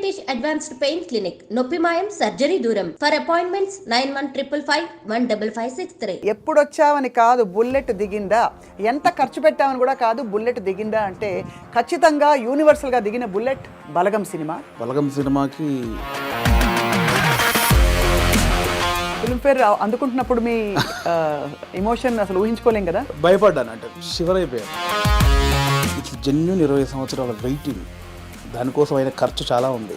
Venkatesh advanced pain clinic, నొప్పి మాయం, surgery దూరం. For appointments 9155515563. ఎప్పుడొచ్చావని కాదు బుల్లెట్ దిగిందా, ఎంత ఖర్చు పెట్టామని కూడా కాదు బుల్లెట్ దిగిందా అంటే ఖచ్చితంగా యూనివర్సల్గా దిగిన బుల్లెట్ బలగం సినిమా. బలగం సినిమాకి ఫిల్మ్ఫేర్ అందుకుంటున్నప్పుడు మీ ఎమోషన్ అసలు ఊహించుకోలేం కదా. భయపడ్డాను, అంటే షివర్ అయిపోయాను. ఇట్స్ జెన్యూన్ 20 సంవత్సరాల వెయిటింగ్, దానికోసం అయిన ఖర్చు చాలా ఉంది.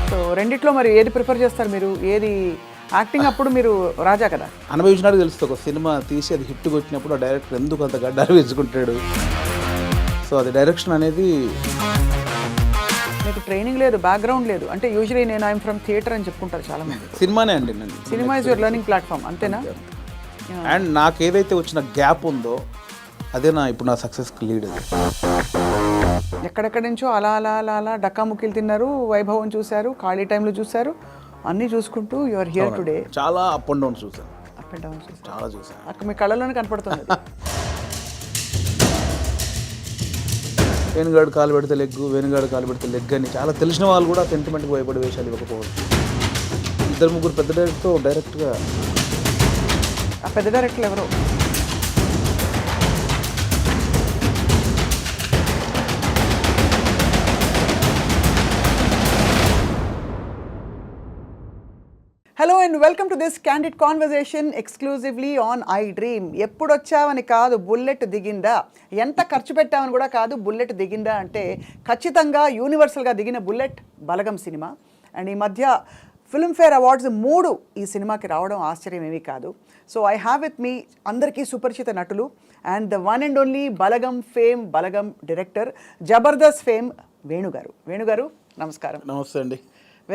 సో రెండిట్లో మరి ఏది ప్రిఫర్ చేస్తారు మీరు? ఏది యాక్టింగ్ అప్పుడు మీరు రాజా కదా, అనుభవించినారు తెలుస్తుంది. ఒక సినిమా తీసి అది హిట్ కొట్టినప్పుడు ఆ డైరెక్టర్ ఎందుకు అంత గడ్డాలు వేసుకుంటాడు. సో అది డైరెక్షన్ అనేది మీకు ట్రైనింగ్ లేదు, బ్యాక్గ్రౌండ్ లేదు. అంటే యూజువలీ నేను ఐఎమ్ ఫ్రమ్ థియేటర్ అని చెప్పుకుంటారు చాలా మంది. సినిమానే అండి, నేను cinema is your learning platform, అంతేనా? అండ్ నాకు ఏదైతే వచ్చిన గ్యాప్ ఉందో అదే ఇప్పుడు నా సక్సెస్కి లీడ్. ఎక్కడెక్కడి నుంచో అలా అలా అలా అలా డక్కాముక్కీలు తిన్నారు, వైభవం చూశారు, ఖాళీ టైంలో చూశారు, అన్నీ చూసుకుంటూ యువర్ హియర్ టుడే. చాలా అప్ అండ్ డౌన్ చూసాను, అప్ అండ్ డౌన్ చూసారు, చాలా చూసాను. అక్కడ మీ కళ్ళలోనే కనపడుతుంది. వేణుగాడు కాలు పెడితే లెగ్గు, వేణుగాడు కాలు పెడితే లెగ్ అని చాలా తెలిసిన వాళ్ళు కూడా సెంటిమెంట్కి భయపడే వేషాలు ఇవ్వకపోవచ్చు. 2-3 పెద్ద డైరెక్ట్గా ఆ పెద్ద డైరెక్టర్లు ఎవరో? Hello and welcome to this candid conversation exclusively on iDream. ఎప్పుడొచ్చావని కాదు బుల్లెట్ దిగిందా, ఎంత ఖర్చు పెట్టామని కూడా కాదు బుల్లెట్ దిగిందా అంటే ఖచ్చితంగా యూనివర్సల్గా దిగిన బుల్లెట్ బలగం సినిమా. అండ్ ఈ మధ్య ఫిల్మ్ఫేర్ అవార్డ్స్ 3 ఈ సినిమాకి రావడం ఆశ్చర్యం ఏమీ కాదు. సో ఐ హ్యావ్ విత్ మీ అందరికీ సుపరిచిత నటులు and the one and only Balagam fame, Balagam director, Jabardasth fame వేణుగారు. వేణుగారు నమస్కారం. నమస్తే అండి.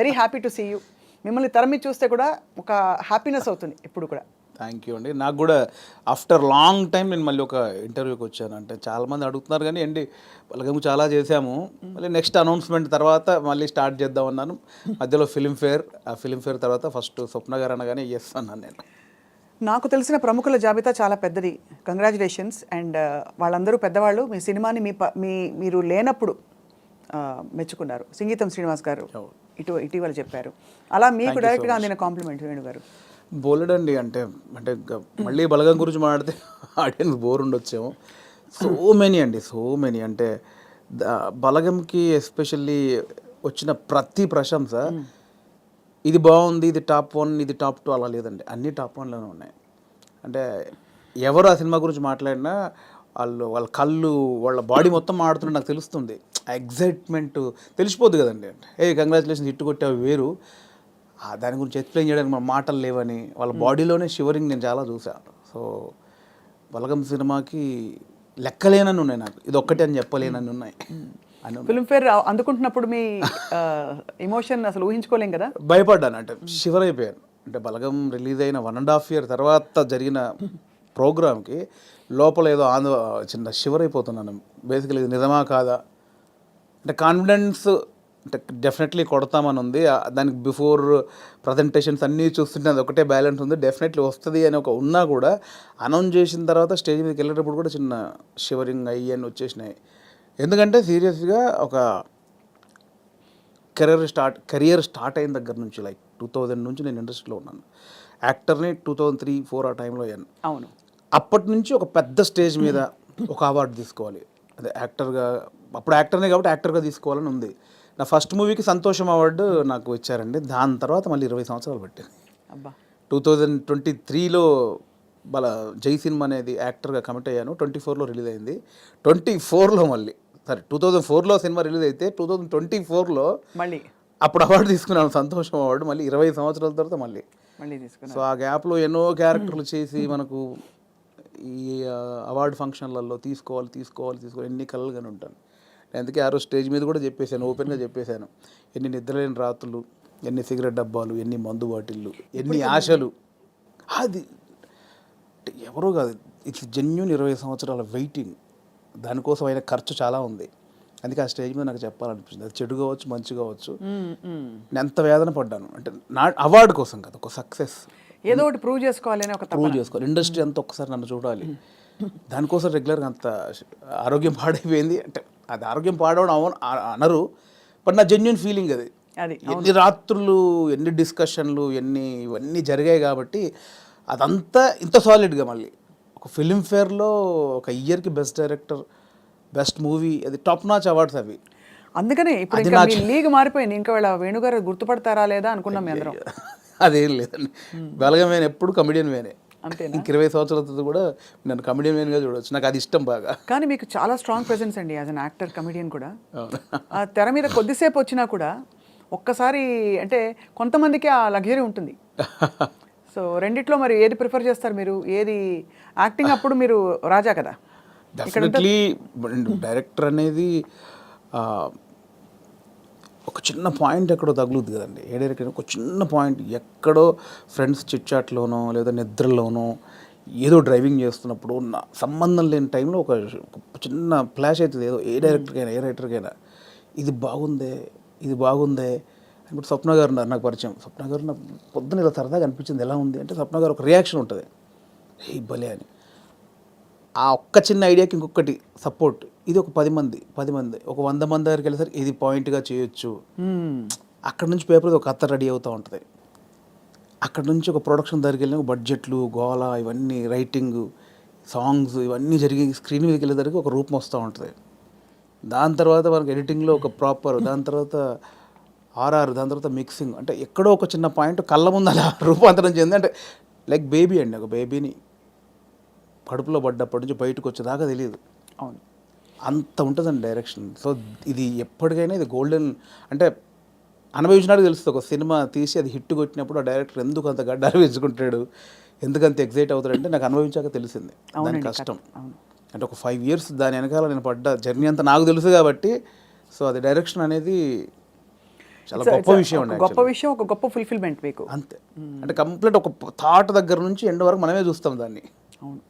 Very happy to see you. మిమ్మల్ని తరమి చూస్తే కూడా ఒక హ్యాపీనెస్ అవుతుంది ఇప్పుడు కూడా. థ్యాంక్ యూ అండి. నాకు కూడా ఆఫ్టర్ లాంగ్ టైం నేను మళ్ళీ ఒక ఇంటర్వ్యూకి వచ్చాను. అంటే చాలామంది అడుగుతున్నారు కానీ అండి బలగం చాలా చేశాము, మళ్ళీ నెక్స్ట్ అనౌన్స్మెంట్ తర్వాత మళ్ళీ స్టార్ట్ చేద్దాం అన్నాను. మధ్యలో ఫిల్మ్ఫేర్, ఆ ఫిల్మ్ఫేర్ తర్వాత ఫస్ట్ స్వప్న గారు అనగానే ఎస్ అన్నాను నేను. నాకు తెలిసిన ప్రముఖుల జాబితా చాలా పెద్దది, కంగ్రాచులేషన్స్. అండ్ వాళ్ళందరూ పెద్దవాళ్ళు. మీ సినిమాని మీరు లేనప్పుడు మెచ్చుకున్నారు. సంగీతం శ్రీనివాస్ గారు ఇటీవల చెప్పారు. అలా మీకు డైరెక్ట్గా అందిన కాంప్లిమెంట్ వేణుగారు? బోలెడండి. అంటే మళ్ళీ బలగం గురించి మాట్లాడితే ఆడియన్స్ బోర్ ఉండొచ్చేమో. సో మెనీ అండి, సో మెనీ. అంటే బలగంకి ఎస్పెషల్లీ వచ్చిన ప్రతి ప్రశంస ఇది బాగుంది, ఇది టాప్ 1, ఇది టాప్ 2 అలా లేదండి, అన్నీ టాప్ 1లోనే ఉన్నాయి. అంటే ఎవరు ఆ సినిమా గురించి మాట్లాడినా వాళ్ళ కళ్ళు, వాళ్ళ బాడీ మొత్తం ఆడుతుంటే నాకు తెలుస్తుంది. ఆ ఎగ్జైట్మెంట్ తెలిసిపోద్ది కదండి. అంటే కంగ్రాచులేషన్స్ హిట్ కొట్టావు వేరు, దాని గురించి ఎక్స్ప్లెయిన్ చేయడానికి మన మాటలు లేవని వాళ్ళ బాడీలోనే షివరింగ్ నేను చాలా చూసాను. సో బలగం సినిమాకి లెక్కలేనని ఉన్నాయి, నాకు ఇది ఒక్కటే అని చెప్పలేనని ఉన్నాయి. ఫిల్మ్ఫేర్ అందుకుంటున్నప్పుడు మీ ఎమోషన్ అసలు ఊహించుకోలేం కదా. భయపడ్డాను, అంటే షివర్ అయిపోయాను. అంటే బలగం రిలీజ్ అయిన 1.5 year తర్వాత జరిగిన ప్రోగ్రామ్కి లోపల ఏదో చిన్న షివర్ అయిపోతున్నాను. బేసికలీ ఇది నిజమా కాదా అంటే కాన్ఫిడెన్స్ అంటే డెఫినెట్లీ కొడతామని ఉంది. దానికి బిఫోర్ ప్రజెంటేషన్స్ అన్నీ చూస్తుంటే అది ఒకటే బ్యాలెన్స్ ఉంది, డెఫినెట్లీ వస్తుంది అని ఒక ఉన్నా కూడా అనౌన్స్ చేసిన తర్వాత స్టేజ్ మీదకి వెళ్ళేటప్పుడు కూడా చిన్న షివరింగ్ అయ్యి వచ్చేసినాయి. ఎందుకంటే సీరియస్గా ఒక కెరియర్ స్టార్ట్ అయిన దగ్గర నుంచి లైక్ 2000 నుంచి నేను ఇండస్ట్రీలో ఉన్నాను. యాక్టర్ని 2003-4 ఆ టైంలో అయ్యాను. అవును. అప్పటి నుంచి ఒక పెద్ద స్టేజ్ మీద ఒక అవార్డు తీసుకోవాలి, అదే యాక్టర్గా, అప్పుడు యాక్టర్నే కాబట్టి యాక్టర్గా తీసుకోవాలని ఉంది. నా ఫస్ట్ మూవీకి సంతోషం అవార్డు నాకు ఇచ్చారండి. దాని తర్వాత మళ్ళీ 20 సంవత్సరాలు పట్టింది. 2023లో జై సినిమా అనేది యాక్టర్గా కమిట్ అయ్యాను. 24లో రిలీజ్ అయింది. 24లో మళ్ళీ 2004లో సినిమా రిలీజ్ అయితే 2024లో మళ్ళీ అప్పుడు అవార్డు తీసుకున్నాను, సంతోషం అవార్డు. మళ్ళీ 20 సంవత్సరాల తర్వాత మళ్ళీ తీసుకున్నాను. సో ఆ గ్యాప్లో ఎన్నో క్యారెక్టర్లు చేసి మనకు ఈ అవార్డు ఫంక్షన్లలో తీసుకోవాలి ఎన్ని కలలుగానే ఉంటాను. అందుకే ఆ రోజు స్టేజ్ మీద కూడా చెప్పేశాను, ఓపెన్గా చెప్పేశాను, ఎన్ని నిద్రలేని రాత్రులు, ఎన్ని సిగరెట్ డబ్బాలు, ఎన్ని మందు బాటిళ్ళు, ఎన్ని ఆశలు. అది ఎవరో కాదు, ఇట్స్ జెన్యూన్ 20 సంవత్సరాల వెయిటింగ్, దానికోసం అయిన ఖర్చు చాలా ఉంది. అందుకే ఆ స్టేజ్ మీద నాకు చెప్పాలనిపించింది. అది చెడు కావచ్చు, మంచి కావచ్చు, నేను ఎంత వేదన పడ్డాను అంటే నా అవార్డు కోసం కదా, ఒక సక్సెస్ ఏదో ఒకటి ప్రూవ్ చేసుకోవాలి, ఇండస్ట్రీ అంతా ఒక్కసారి నన్ను చూడాలి. దానికోసం రెగ్యులర్గా అంత ఆరోగ్యం పాడైపోయింది. అంటే అది ఆరోగ్యం పాడవడం అనరు, బట్ నా జెన్యున్ ఫీలింగ్ అది. అది ఎన్ని రాత్రులు, ఎన్ని డిస్కషన్లు, ఇవన్నీ జరిగాయి కాబట్టి అదంతా ఇంత సాలిడ్గా మళ్ళీ ఒక ఫిల్మ్ఫేర్లో ఒక ఇయర్కి బెస్ట్ డైరెక్టర్, బెస్ట్ మూవీ, అది టాప్ నాచ్ అవార్డ్స్ అవి. అందుకనే ఇప్పుడు ఇంకా మీ లీగ్ మారిపోయింది. ఇంకా వీళ్ళ వేణుగారు గుర్తుపడతారా లేదా అనుకున్నాం మీ అందరం. అదేం లేదండి, బలగం వేనే ఎప్పుడు కమెడియన్ వేనే. అంతేనా? ఇంక 20 సంవత్సరాలతో కూడా నన్ను కమెడియన్ వేన్గా చూడవచ్చు, నాకు అది ఇష్టం బాగా. కానీ మీకు చాలా స్ట్రాంగ్ ప్రెజెన్స్ అండి యాజ్ అన్ యాక్టర్, కమెడియన్ కూడా. ఆ తెర మీద కొద్దిసేపు వచ్చినా కూడా ఒక్కసారి అంటే కొంతమందికి ఆ లగ్జరీ ఉంటుంది. సో రెండిట్లో మరి ఏది ప్రిఫర్ చేస్తారు మీరు? ఏది యాక్టింగ్ అప్పుడు మీరు రాజా కదా. డెఫినెట్లీ డైరెక్టర్ అనేది ఒక చిన్న పాయింట్ ఎక్కడో తగులుద్ది కదండి. ఏ డైరెక్టర్ ఒక చిన్న పాయింట్ ఎక్కడో ఫ్రెండ్స్ చిట్చాట్లోనో లేదా నిద్రలోనో ఏదో డ్రైవింగ్ చేస్తున్నప్పుడు సంబంధం లేని టైంలో ఒక చిన్న ఫ్లాష్ అవుతుంది ఏదో, ఏ రైటర్కైనా ఇది బాగుందే అని. స్వప్న గారు ఉన్నారు నాకు పరిచయం. స్వప్న గారు నాకు పొద్దున ఇలా సరదాగా అనిపించింది, ఎలా ఉంది అంటే స్వప్న గారు ఒక రియాక్షన్ ఉంటుంది, ఏ భలే అని. ఆ ఒక్క చిన్న ఐడియాకి ఇంకొకటి సపోర్ట్. ఇది ఒక 10 మంది ఒక 100 మంది దగ్గరికి వెళ్ళేసరికి ఇది పాయింట్గా చేయొచ్చు. అక్కడ నుంచి పేపర్ ఒక కథ రెడీ అవుతూ ఉంటుంది. అక్కడ నుంచి ఒక ప్రొడక్షన్ దగ్గరికి వెళ్ళిన బడ్జెట్లు, గోల, ఇవన్నీ రైటింగ్, సాంగ్స్ ఇవన్నీ జరిగి స్క్రీన్ మీదకి వెళ్ళేసరికి ఒక రూపం వస్తూ ఉంటుంది. దాని తర్వాత మనకి ఎడిటింగ్లో ఒక ప్రాపర్, దాని తర్వాత ఆర్ఆర్, దాని తర్వాత మిక్సింగ్, అంటే ఎక్కడో ఒక చిన్న పాయింట్ కళ్ళ ముందు అలా రూపాంతరం చెంది. అంటే లైక్ బేబీ అండి, ఒక బేబీని కడుపులో పడ్డప్పటి నుంచి బయటకు వచ్చేదాకా తెలియదు. అవును, అంత ఉంటుందండి డైరెక్షన్. సో ఇది ఎప్పటికైనా ఇది గోల్డెన్. అంటే అనుభవించినట్టు తెలుస్తుంది. ఒక సినిమా తీసి అది హిట్ కొట్టినప్పుడు ఆ డైరెక్టర్ ఎందుకు అంత గడ్డాలు వేసుకుంటాడు, ఎందుకంత ఎగ్జైట్ అవుతాడంటే నాకు అనుభవించాక తెలిసింది దాని కష్టం. అంటే ఒక 5 years దాని వెనకాల నేను పడ్డ జర్నీ అంతా నాకు తెలుసు కాబట్టి. సో అది డైరెక్షన్ అనేది చాలా గొప్ప విషయం అండి. గొప్ప విషయం, ఒక గొప్ప ఫుల్ఫిల్మెంట్ మీకు. అంతే. అంటే కంప్లీట్ ఒక థాట్ దగ్గర నుంచి ఎండ్ వరకు మనమే చూస్తాం దాన్ని. అవును.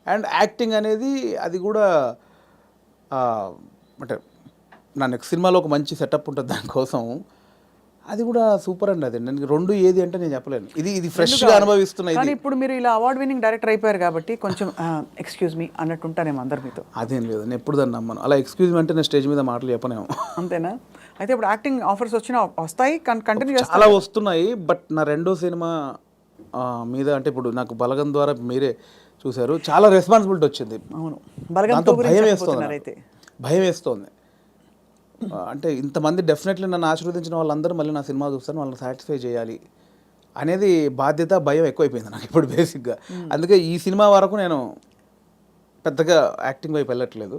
అండ్ యాక్టింగ్ అనేది అది కూడా అంటే నా నెక్స్ట్ సినిమాలో ఒక మంచి సెటప్ ఉంటుంది దానికోసం. అది కూడా సూపర్ అండి. అది నేను రెండు ఏది అంటే నేను చెప్పలేను. ఇది ఫ్రెష్గా అనుభవిస్తున్నాయి. కానీ ఇప్పుడు మీరు ఇలా అవార్డ్ విన్నింగ్ డైరెక్టర్ అయిపోయారు కాబట్టి కొంచెం ఎక్స్క్యూజ్ మీ అన్నట్టు ఉంటానేమో అందరి మీతో. అదేం లేదు, నేను ఎప్పుడు దాన్ని నమ్మను. అలా ఎక్స్క్యూజ్ మీ అంటే నేను స్టేజ్ మీద మాటలు చెప్పనేమో. అంతేనా? అయితే ఇప్పుడు యాక్టింగ్ ఆఫర్స్ వచ్చినా వస్తాయి, కంటిన్యూ చేస్తారు? చాలా వస్తున్నాయి. బట్ నా రెండో సినిమా మీద అంటే ఇప్పుడు నాకు బలగం ద్వారా మీరే చూశారు, చాలా రెస్పాన్సిబిలిటీ వచ్చింది. అవును, దాంతో భయం వేస్తోంది. అంటే ఇంతమంది డెఫినెట్లీ నన్ను ఆశీర్వదించిన వాళ్ళందరూ మళ్ళీ నా సినిమా చూస్తారు, వాళ్ళని సాటిస్ఫై చేయాలి అనేది బాధ్యత, భయం ఎక్కువైపోయింది నాకు ఇప్పుడు బేసిక్గా. అందుకే ఈ సినిమా వరకు నేను పెద్దగా యాక్టింగ్ వైపు వెళ్ళట్లేదు.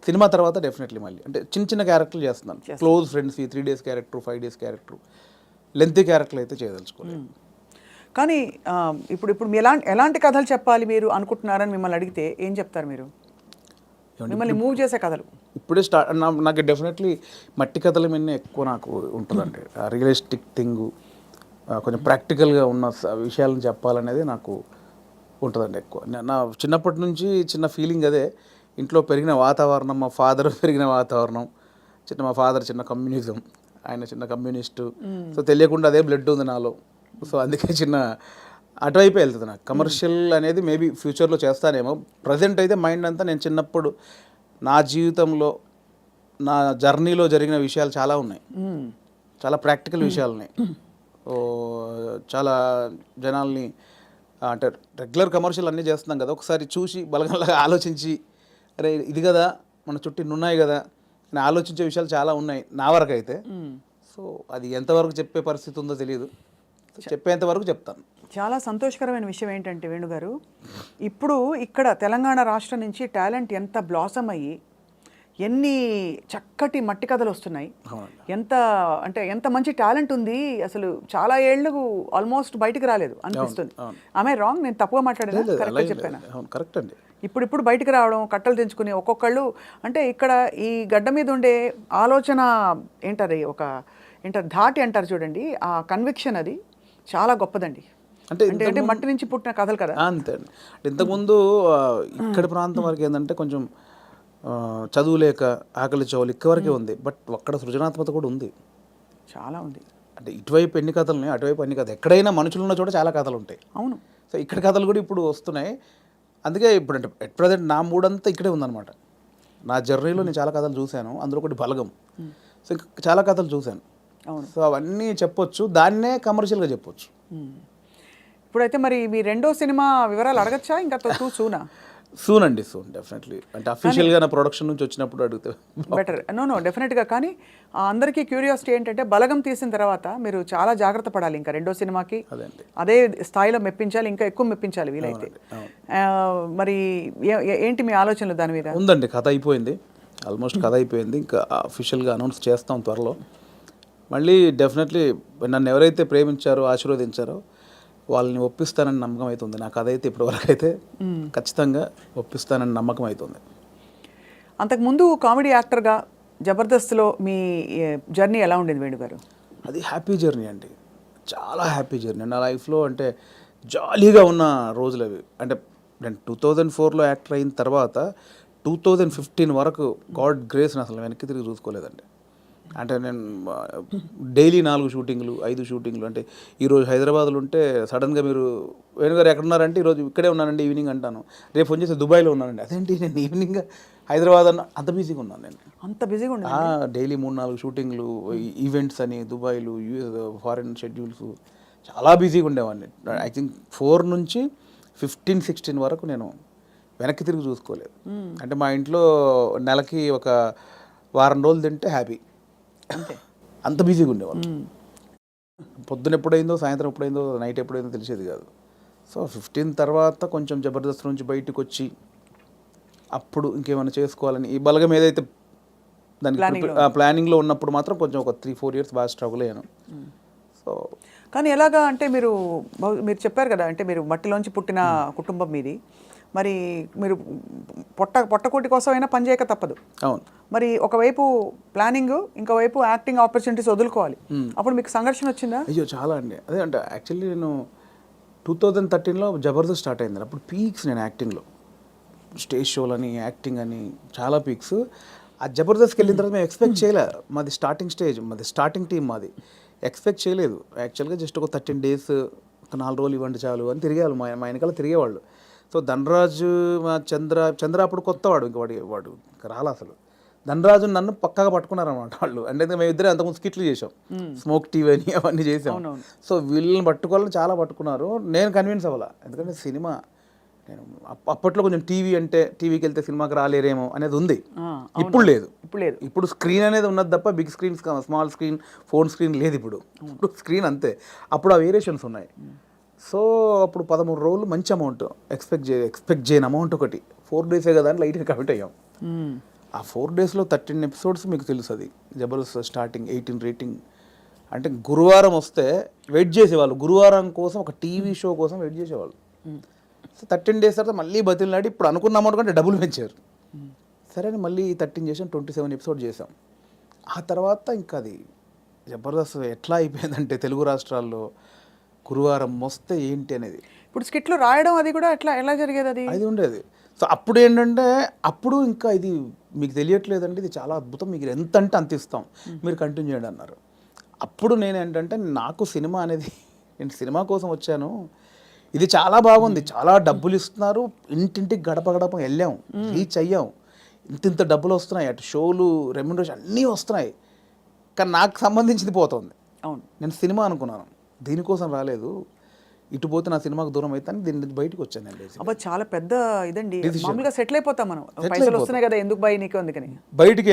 సినిమా తర్వాత డెఫినెట్లీ మళ్ళీ అంటే చిన్న చిన్న క్యారెక్టర్లు చేస్తున్నాను. Close friends, 3 days character, 5 days character, lengthy క్యారెక్టర్లు అయితే చేయదలుచుకోలేదు. కానీ ఇప్పుడు ఎలాంటి కథలు చెప్పాలి మీరు అనుకుంటున్నారని మిమ్మల్ని అడిగితే ఏం చెప్తారు మీరు? మిమ్మల్ని మూవ్ చేసే కథలు ఇప్పుడే నాకు డెఫినెట్లీ మట్టి కథల మీద ఎక్కువ నాకు ఉంటుందండి. రియలిస్టిక్ థింగ్, కొంచెం ప్రాక్టికల్గా ఉన్న విషయాలను చెప్పాలనేది నాకు ఉంటుందండి ఎక్కువ. నా చిన్నప్పటి నుంచి చిన్న ఫీలింగ్ అదే. ఇంట్లో పెరిగిన వాతావరణం, మా ఫాదర్ పెరిగిన వాతావరణం, మా ఫాదర్ చిన్న కమ్యూనిజం, ఆయన చిన్న కమ్యూనిస్టు. సో తెలియకుండా అదే బ్లడ్ ఉంది నాలో. సో అందుకే చిన్న అటువైపు వెళ్తుంది నాకు. కమర్షియల్ అనేది మేబీ ఫ్యూచర్లో చేస్తానేమో. ప్రజెంట్ అయితే మైండ్ అంతా నేను చిన్నప్పుడు నా జీవితంలో, నా జర్నీలో జరిగిన విషయాలు చాలా ఉన్నాయి, చాలా ప్రాక్టికల్ విషయాలు ఉన్నాయి. చాలా జనాల్ని అంటే రెగ్యులర్ కమర్షియల్ అన్నీ చేస్తున్నాం కదా, ఒకసారి చూసి బలగంలాగా ఆలోచించి అరే ఇది కదా మన చుట్టూ ఉన్నాయి కదా అని ఆలోచించే విషయాలు చాలా ఉన్నాయి నా వరకు అయితే. సో అది ఎంతవరకు చెప్పే పరిస్థితి ఉందో తెలియదు, చెప్పేంత వరకు చెప్తాను. చాలా సంతోషకరమైన విషయం ఏంటంటే వేణుగారు, ఇప్పుడు ఇక్కడ తెలంగాణ రాష్ట్రం నుంచి టాలెంట్ ఎంత బ్లాసమ్ అయ్యి ఎన్ని చక్కటి మట్టి కథలు వస్తున్నాయి, ఎంత మంచి టాలెంట్ ఉంది. అసలు చాలా ఏళ్ళు ఆల్మోస్ట్ బయటికి రాలేదు అనిపిస్తుంది. ఆమె రాంగ్? నేను తప్పుగా మాట్లాడేదా? కరెక్ట్గా చెప్పాను? కరెక్ట్ అండి. ఇప్పుడు బయటకు రావడం, కట్టలు తెంచుకుని ఒక్కొక్కళ్ళు అంటే ఇక్కడ ఈ గడ్డ మీద ఉండే ఆలోచన ఏంటారు, ధాటి అంటారు చూడండి, ఆ కన్విక్షన్ అది చాలా గొప్పదండి. అంటే మట్టి నుంచి పుట్టిన కథలు కదా. అంతే అండి. ఇంతకుముందు ఇక్కడ ప్రాంతం వరకు ఏంటంటే కొంచెం చదువు లేక ఆకలి చోలు ఇక్కవరకే ఉంది. బట్ అక్కడ సృజనాత్మకత కూడా ఉంది, చాలా ఉంది. అంటే ఇటువైపు ఎన్ని కథలు ఉన్నాయి, అటువైపు ఎన్ని కథలు. ఎక్కడైనా మనుషులు ఉన్న చోట చాలా కథలు ఉంటాయి. అవును. సో ఇక్కడ కథలు కూడా ఇప్పుడు వస్తున్నాయి. అందుకే ఇప్పుడు అంటే ఎట్ ప్రజెంట్ నా మూడంతా ఇక్కడే ఉందన్నమాట. నా జర్నీలో నేను చాలా కథలు చూశాను, అందులో ఒకటి బలగం. సో ఇంకా చాలా కథలు చూశాను. సో అవన్నీ చెప్పొచ్చు, దాన్నే కమర్షియల్గా చెప్పొచ్చు. ఇప్పుడైతే మరి మీ రెండో సినిమా వివరాలు అడగచ్చా ఇంకా సూనా? సూన్ అండి, సూన్ డెఫినెట్లీ. అంటే అఫీషియల్గా నా ప్రొడక్షన్ నుంచి వచ్చినప్పుడు అడిగితే బెటర్. నో డెఫినెట్గా. కానీ అందరికీ క్యూరియాసిటీ ఏంటంటే బలగం తీసిన తర్వాత మీరు చాలా జాగ్రత్త పడాలి ఇంకా రెండో సినిమాకి, అదే స్థాయిలో మెప్పించాలి, ఇంకా ఎక్కువ మెప్పించాలి వీలైతే. మరి ఏంటి మీ ఆలోచనలు దాని మీద? ఉందండి, కథ అయిపోయింది, ఆల్మోస్ట్ కథ అయిపోయింది. ఇంకా అఫీషియల్గా అనౌన్స్ చేస్తాం త్వరలో. మళ్ళీ డెఫినెట్లీ నన్ను ఎవరైతే ప్రేమించారో ఆశీర్వదించారో వాళ్ళని ఒప్పిస్తానని నమ్మకం అవుతుంది నాకు. అదైతే ఇప్పటివరకు అయితే ఖచ్చితంగా ఒప్పిస్తానని నమ్మకం అవుతుంది. అంతకుముందు కామెడీ యాక్టర్గా జబర్దస్త్లో మీ జర్నీ ఎలా ఉండేది వేణు గారు? అది హ్యాపీ జర్నీ అండి, చాలా హ్యాపీ జర్నీ నా లైఫ్లో. అంటే జాలీగా ఉన్న రోజులు అవి. అంటే నేను 2004లో యాక్టర్ అయిన తర్వాత 2015 వరకు గాడ్ గ్రేస్ అసలు వెనక్కి తిరిగి చూసుకోలేదండి. అంటే నేను డైలీ 4 షూటింగ్లు 5 షూటింగ్లు. అంటే ఈరోజు హైదరాబాద్లో ఉంటే సడన్గా మీరు వేణుగారు ఎక్కడున్నారంటే ఈరోజు ఇక్కడే ఉన్నానండి ఈవినింగ్ అంటాను. రేపు ఫోన్ చేసి దుబాయ్లో ఉన్నానండి. అదేంటి నేను ఈవినింగ్ హైదరాబాద్ అన్న, అంత బిజీగా ఉన్నాను నేను. అంత బిజీగా ఉన్నా డైలీ 3-4 షూటింగ్లు, ఈవెంట్స్ అని దుబాయ్లు, ఫారిన్ షెడ్యూల్స్, చాలా బిజీగా ఉండేవాడిని. ఐ థింక్ 4 నుంచి 15-16 వరకు నేను వెనక్కి తిరిగి చూసుకోలేదు. అంటే మా ఇంట్లో నెలకి ఒక వారం రోజులు తింటే హ్యాపీ, అంత బిజీగా ఉండేవాళ్ళు. పొద్దున ఎప్పుడైందో, సాయంత్రం ఎప్పుడైందో, నైట్ ఎప్పుడైందో తెలిసేది కాదు. సో 15 తర్వాత కొంచెం జబర్దస్త్ నుంచి బయటకు వచ్చి అప్పుడు ఇంకేమైనా చేసుకోవాలని ఈ బలగం ఏదైతే దానికి ప్లానింగ్లో ఉన్నప్పుడు మాత్రం కొంచెం ఒక 3-4 ఇయర్స్ బాగా స్ట్రగుల్ అయ్యాను. సో కానీ ఎలాగా అంటే మీరు చెప్పారు కదా, అంటే మీరు మట్టిలోంచి పుట్టిన కుటుంబం మీది, మరి మీరు పొట్టకోటి కోసం అయినా పని చేయక తప్పదు. అవును. మరి ఒకవైపు ప్లానింగ్, ఇంకోవైపు యాక్టింగ్ ఆపర్చునిటీస్ వదులుకోవాలి. అప్పుడు మీకు సంఘర్షణ వచ్చిందా? అయ్యో చాలా అండి. అదే అంటే యాక్చువల్లీ నేను 2013లో జబర్దస్త్ స్టార్ట్ అయింది. అప్పుడు పీక్స్ నేను యాక్టింగ్లో, స్టేజ్ షోలని, యాక్టింగ్ అని చాలా పీక్స్. ఆ జబర్దస్త్కి వెళ్ళిన తర్వాత మేము ఎక్స్పెక్ట్ చేయలే, మాది స్టార్టింగ్ స్టేజ్, మాది స్టార్టింగ్ టీం, మాది ఎక్స్పెక్ట్ చేయలేదు. యాక్చువల్గా జస్ట్ ఒక 13 days, ఒక 4 రోజులు ఇవ్వండి చాలు అని తిరిగేవాళ్ళు, మా వెనకాల తిరిగేవాళ్ళు. సో ధనరాజు, మా చంద్ర అప్పుడు కొత్తవాడు, ఇంక వాడు రాలా అసలు. ధనరాజు నన్ను పక్కగా పట్టుకున్నారన్నమాట వాళ్ళు. అంటే మేము ఇద్దరే అంతకుముందు స్కిట్లు చేసాం, స్మోక్ టీవీ అని అవన్నీ చేసాం. సో వీళ్ళని పట్టుకోవాలని చాలా పట్టుకున్నారు. నేను కన్విన్స్ అవ్వాలా, ఎందుకంటే సినిమా నేను అప్పట్లో కొంచెం టీవీ అంటే టీవీకి వెళ్తే సినిమాకి రాలేరేమో అనేది ఉంది. ఇప్పుడు లేదు. ఇప్పుడు స్క్రీన్ అనేది ఉన్నది తప్ప big screen, small screen, phone screen లేదు. ఇప్పుడు స్క్రీన్ అంతే. అప్పుడు ఆ వేరియేషన్స్ ఉన్నాయి. సో అప్పుడు 13 రోజులు మంచి అమౌంట్ ఎక్స్పెక్ట్ చేయని అమౌంట్ ఒకటి. 4 days కదా అని లైట్గా కమిట్ అయ్యాం. ఆ 4 daysలో 13 episodes మీకు తెలుసు. అది జబర్దస్త్ స్టార్టింగ్ 18 రేటింగ్. అంటే గురువారం వస్తే వెయిట్ చేసేవాళ్ళు, గురువారం కోసం ఒక టీవీ షో కోసం వెయిట్ చేసేవాళ్ళు. సో 13 days తర్వాత మళ్ళీ బతిలాడి ఇప్పుడు అనుకున్న అమౌంట్ కంటే డబుల్ పెంచారు. సరే అని మళ్ళీ 13 చేసాం, 27 episodes చేసాం. ఆ తర్వాత ఇంకా అది జబర్దస్త్ ఎట్లా అయిపోయిందంటే తెలుగు రాష్ట్రాల్లో గురువారం వస్తే ఏంటి అనేది. ఇప్పుడు స్కిట్లు రాయడం అది కూడా ఎలా జరిగేది? అది ఉండేది. సో అప్పుడు ఏంటంటే, అప్పుడు ఇంకా ఇది మీకు తెలియట్లేదండి, ఇది చాలా అద్భుతం, మీకు ఎంత అంటే అంత ఇస్తాం, మీరు కంటిన్యూ చేయండి అన్నారు. అప్పుడు నేను ఏంటంటే, నాకు సినిమా అనేది, నేను సినిమా కోసం వచ్చాను, ఇది చాలా బాగుంది, చాలా డబ్బులు ఇస్తున్నారు, ఇంటింటికి గడప గడప వెళ్ళాం, రీచ్ అయ్యాం, ఇంత డబ్బులు వస్తున్నాయి, అటు షోలు, రెమ్యునరేషన్ అన్నీ వస్తున్నాయి, కానీ నాకు సంబంధించింది పోతుంది. అవును, నేను సినిమా అనుకున్నాను, దీనికోసం రాలేదు, ఇటు పోతే నా సినిమాకు దూరం అయితే దీని నుంచి బయటకు వచ్చానండి. అబ్బా చాలా పెద్ద ఇదండి, మామూలుగా సెటిల్ అయిపోతాం మనం, పైసలు వస్తున్నాయి కదా ఎందుకు భయ నీకు, అందుకని బయటికి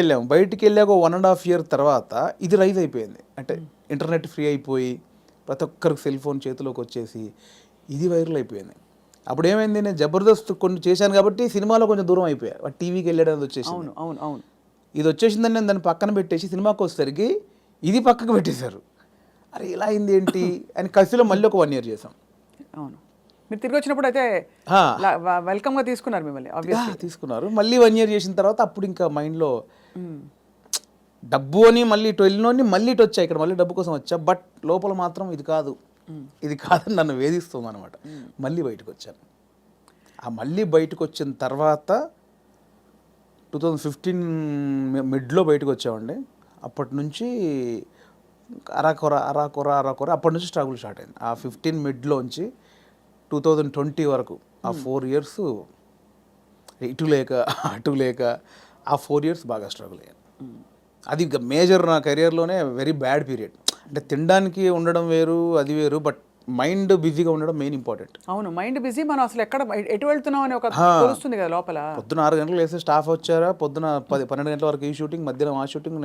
వెళ్ళాక 1.5 year తర్వాత ఇది రైజ్ అయిపోయింది. అంటే ఇంటర్నెట్ ఫ్రీ అయిపోయి ప్రతి ఒక్కరికి సెల్ ఫోన్ చేతిలోకి వచ్చేసి ఇది వైరల్ అయిపోయింది. అప్పుడు ఏమైంది, నేను జబర్దస్త్ కొన్ని చేశాను కాబట్టి సినిమాలో కొంచెం దూరం అయిపోయా, టీవీకి వెళ్ళడం వచ్చేసి. అవును అవును అవును, ఇది వచ్చేసిందని నేను దాన్ని పక్కన పెట్టేసి సినిమాకి వచ్చేసరికి ఇది పక్కకు పెట్టేశారు. అరే ఇలా అయింది ఏంటి అని కసిలో మళ్ళీ ఒక 1 year చేసాం. అవును, మీరు తిరిగి వచ్చినప్పుడు అయితే వెల్కమ్గా తీసుకున్నారు మిమ్మల్ని, తీసుకున్నారు. మళ్ళీ 1 year చేసిన తర్వాత అప్పుడు ఇంకా మైండ్లో డబ్బు అని మళ్ళీ ఇటు వెళ్ళినోని మళ్ళీ ఇటు వచ్చా, ఇక్కడ మళ్ళీ డబ్బు కోసం వచ్చా, బట్ లోపల మాత్రం ఇది కాదని నన్ను వేధిస్తుంది అనమాట. మళ్ళీ బయటకు వచ్చాను. ఆ మళ్ళీ బయటకు వచ్చిన తర్వాత 2015 మిడ్లో బయటకు వచ్చామండి. అప్పటి నుంచి అరాకొర అప్పటి నుంచి స్ట్రగుల్ స్టార్ట్ అయింది. ఆ 15 మిడ్లోంచి 2020 వరకు ఆ 4 years ఇటు లేక అటు లేక ఆ 4 years బాగా స్ట్రగుల్ అయ్యాను. అది మేజర్ నా కెరియర్లోనే వెరీ బ్యాడ్ పీరియడ్. అంటే తినడానికి ఉండడం వేరు, అది వేరు, బట్ మైండ్ బిజీగా ఉండడం మెయిన్ ఇంపార్టెంట్. అవును, మైండ్ బిజీ. మనం అసలు ఎటు వెళ్తున్నాం అని ఒక తెలుస్తుంది కదా లోపల. పొద్దున 6 గంటలకు వేస్తే స్టాఫ్ వచ్చారా, పొద్దున 12 గంటల వరకు ఈ షూటింగ్, మధ్యాహ్నం ఆ షూటింగ్,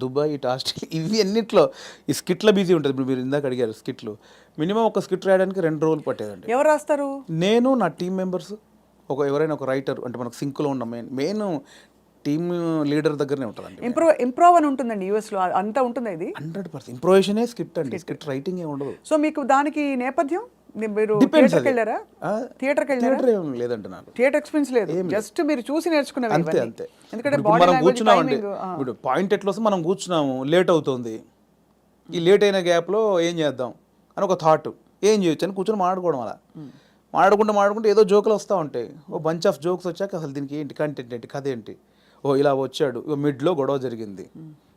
దుబాయ్, ఇటు ఆస్ట్రేలియా, ఇవి అన్నిట్లో ఈ స్కిట్ల బిజీ ఉంటుంది. ఇప్పుడు మీరు ఇందాక అడిగారు స్కిట్లు, మినిమం ఒక స్కిట్ రాయడానికి 2 రోజులు పట్టేదండి. ఎవరు రాస్తారు? నేను, నా టీం మెంబర్స్, ఎవరైనా ఒక రైటర్, అంటే మనకు సింక్లో ఉన్న మెయిన్ టీమ్ లీడర్ దగ్గరనే ఉంటుందండి. ఇంప్రూవ్ అని ఉంటుందండి యూఎస్లో, అంతా ఉంటుంది ఇది. 100% ఇంప్రొవేషనే స్క్రిప్ట్ అండి, స్క్రిప్ట్ రైటింగ్ ఏ ఉండదు. సో మీకు దానికి నేపథ్యం, మీరు Depends థియేటర్కి అది. వెళ్ళారా? థియేటర్కి వెళ్ళారా? థియేటర్ ఏం లేదండి నాకు. థియేటర్ ఎక్స్పీరియన్స్ లేదు, జస్ట్ మీరు చూసి నేర్చుకున్నవి అంతే ఇవన్నీ. అంతే. ఎందుకంటే ఇప్పుడు బాడీ మనం లాంగ్వేజ్, కూర్చున్నామండి, టైమింగ్. ఇప్పుడు పాయింట్ ఎట్లా వస్తే మనం కూర్చున్నాము, లేట్ అవుతుంది, ఈ లేట్ అయిన గ్యాప్లో ఏం చేద్దాం అని ఒక థాట్, ఏం చేయొచ్చు అని కూర్చొని మాట్లాడుకోవడం. అలా మాడుకుంటే ఏదో జోకులు వస్తూ ఉంటాయి. ఓ బంచ్ ఆఫ్ జోక్స్ వచ్చాక అసలు దీనికి ఏంటి కంటెంట్ ఏంటి, కథ ఏంటి, ఓ ఇలా వచ్చాడు, ఓ మిడ్లో గొడవ జరిగింది,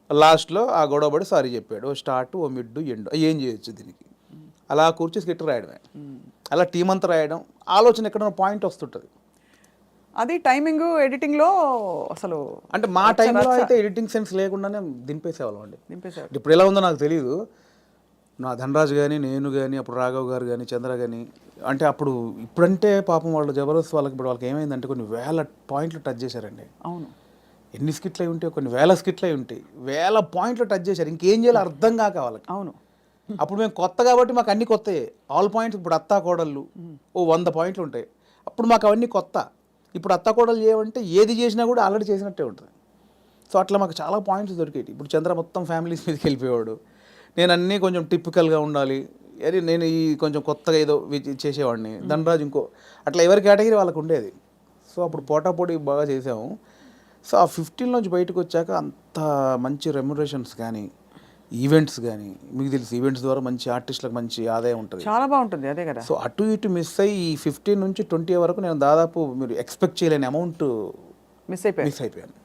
లాస్ట్లో ఆ గొడవ పడి సారీ చెప్పాడు, ఓ స్టార్ట్, ఓ మిడ్, ఎండ్, ఏం చేయొచ్చు దీనికి. అలా కూర్చి స్కిట్ రాయడమే, అలా టీం అంతా రాయడం, ఆలోచన ఎక్కడైనా పాయింట్ వస్తుంటుంది. అది టైమింగ్ ఎడిటింగ్లో అసలు అంటే మా టైంలో అయితే ఎడిటింగ్ సెన్స్ లేకుండానే దింపేసేవాళ్ళం అండి. నింపేశారు. ఇప్పుడు ఎలా ఉందో నాకు తెలియదు. నా ధనరాజు కానీ, నేను కానీ, అప్పుడు రాఘవ్ గారు కానీ, చంద్ర కానీ, అంటే అప్పుడు ఇప్పుడంటే పాపం వాళ్ళు జబర్దస్త్ వాళ్ళకి ఇప్పుడు వాళ్ళకి ఏమైందంటే కొన్ని వేల పాయింట్లు టచ్ చేశారండి. అవును, ఎన్ని స్కిట్లు అయి ఉంటాయి, కొన్ని వేల స్కిట్లు అయి ఉంటాయి, వేల పాయింట్లు టచ్ చేశారు. ఇంకేం చేయాలో అర్థం కాక వాళ్ళకి. అవును. అప్పుడు మేము కొత్త కాబట్టి మాకు అన్ని కొత్తయే, ఆల్ పాయింట్స్. ఇప్పుడు అత్తా కోడళ్ళు ఓ 100 పాయింట్లు ఉంటాయి, అప్పుడు మాకు అవన్నీ కొత్త. ఇప్పుడు అత్తా కోడలు చేయమంటే ఏది చేసినా కూడా ఆల్రెడీ చేసినట్టే ఉంటుంది. సో అట్లా మాకు చాలా పాయింట్స్ దొరికేవి. ఇప్పుడు చంద్ర మొత్తం ఫ్యామిలీస్ మీదకి వెళ్ళిపోయాడు, నేను అన్నీ కొంచెం టిపికల్గా ఉండాలి, అరే నేను ఈ కొంచెం కొత్తగా ఏదో చేసేవాడిని, ధనరాజు ఇంకో, అట్లా ఎవరి కేటగిరీ వాళ్ళకు ఉండేది. సో అప్పుడు పోటాపోటీ బాగా చేసాము. సో ఆ 15 నుంచి బయటకు వచ్చాక అంత మంచి రెమ్యునరేషన్స్ కానీ, ఈవెంట్స్ కానీ, మీకు తెలుసు ఈవెంట్స్ ద్వారా మంచి ఆర్టిస్టులకు మంచి ఆదాయం ఉంటుంది, చాలా బాగుంటుంది. అదే కదా. సో అటు ఇటు మిస్ అయ్యి ఈ 15 నుంచి 20 వరకు నేను దాదాపు మీరు ఎక్స్పెక్ట్ చేయలేని అమౌంట్ మిస్ అయిపోయాను.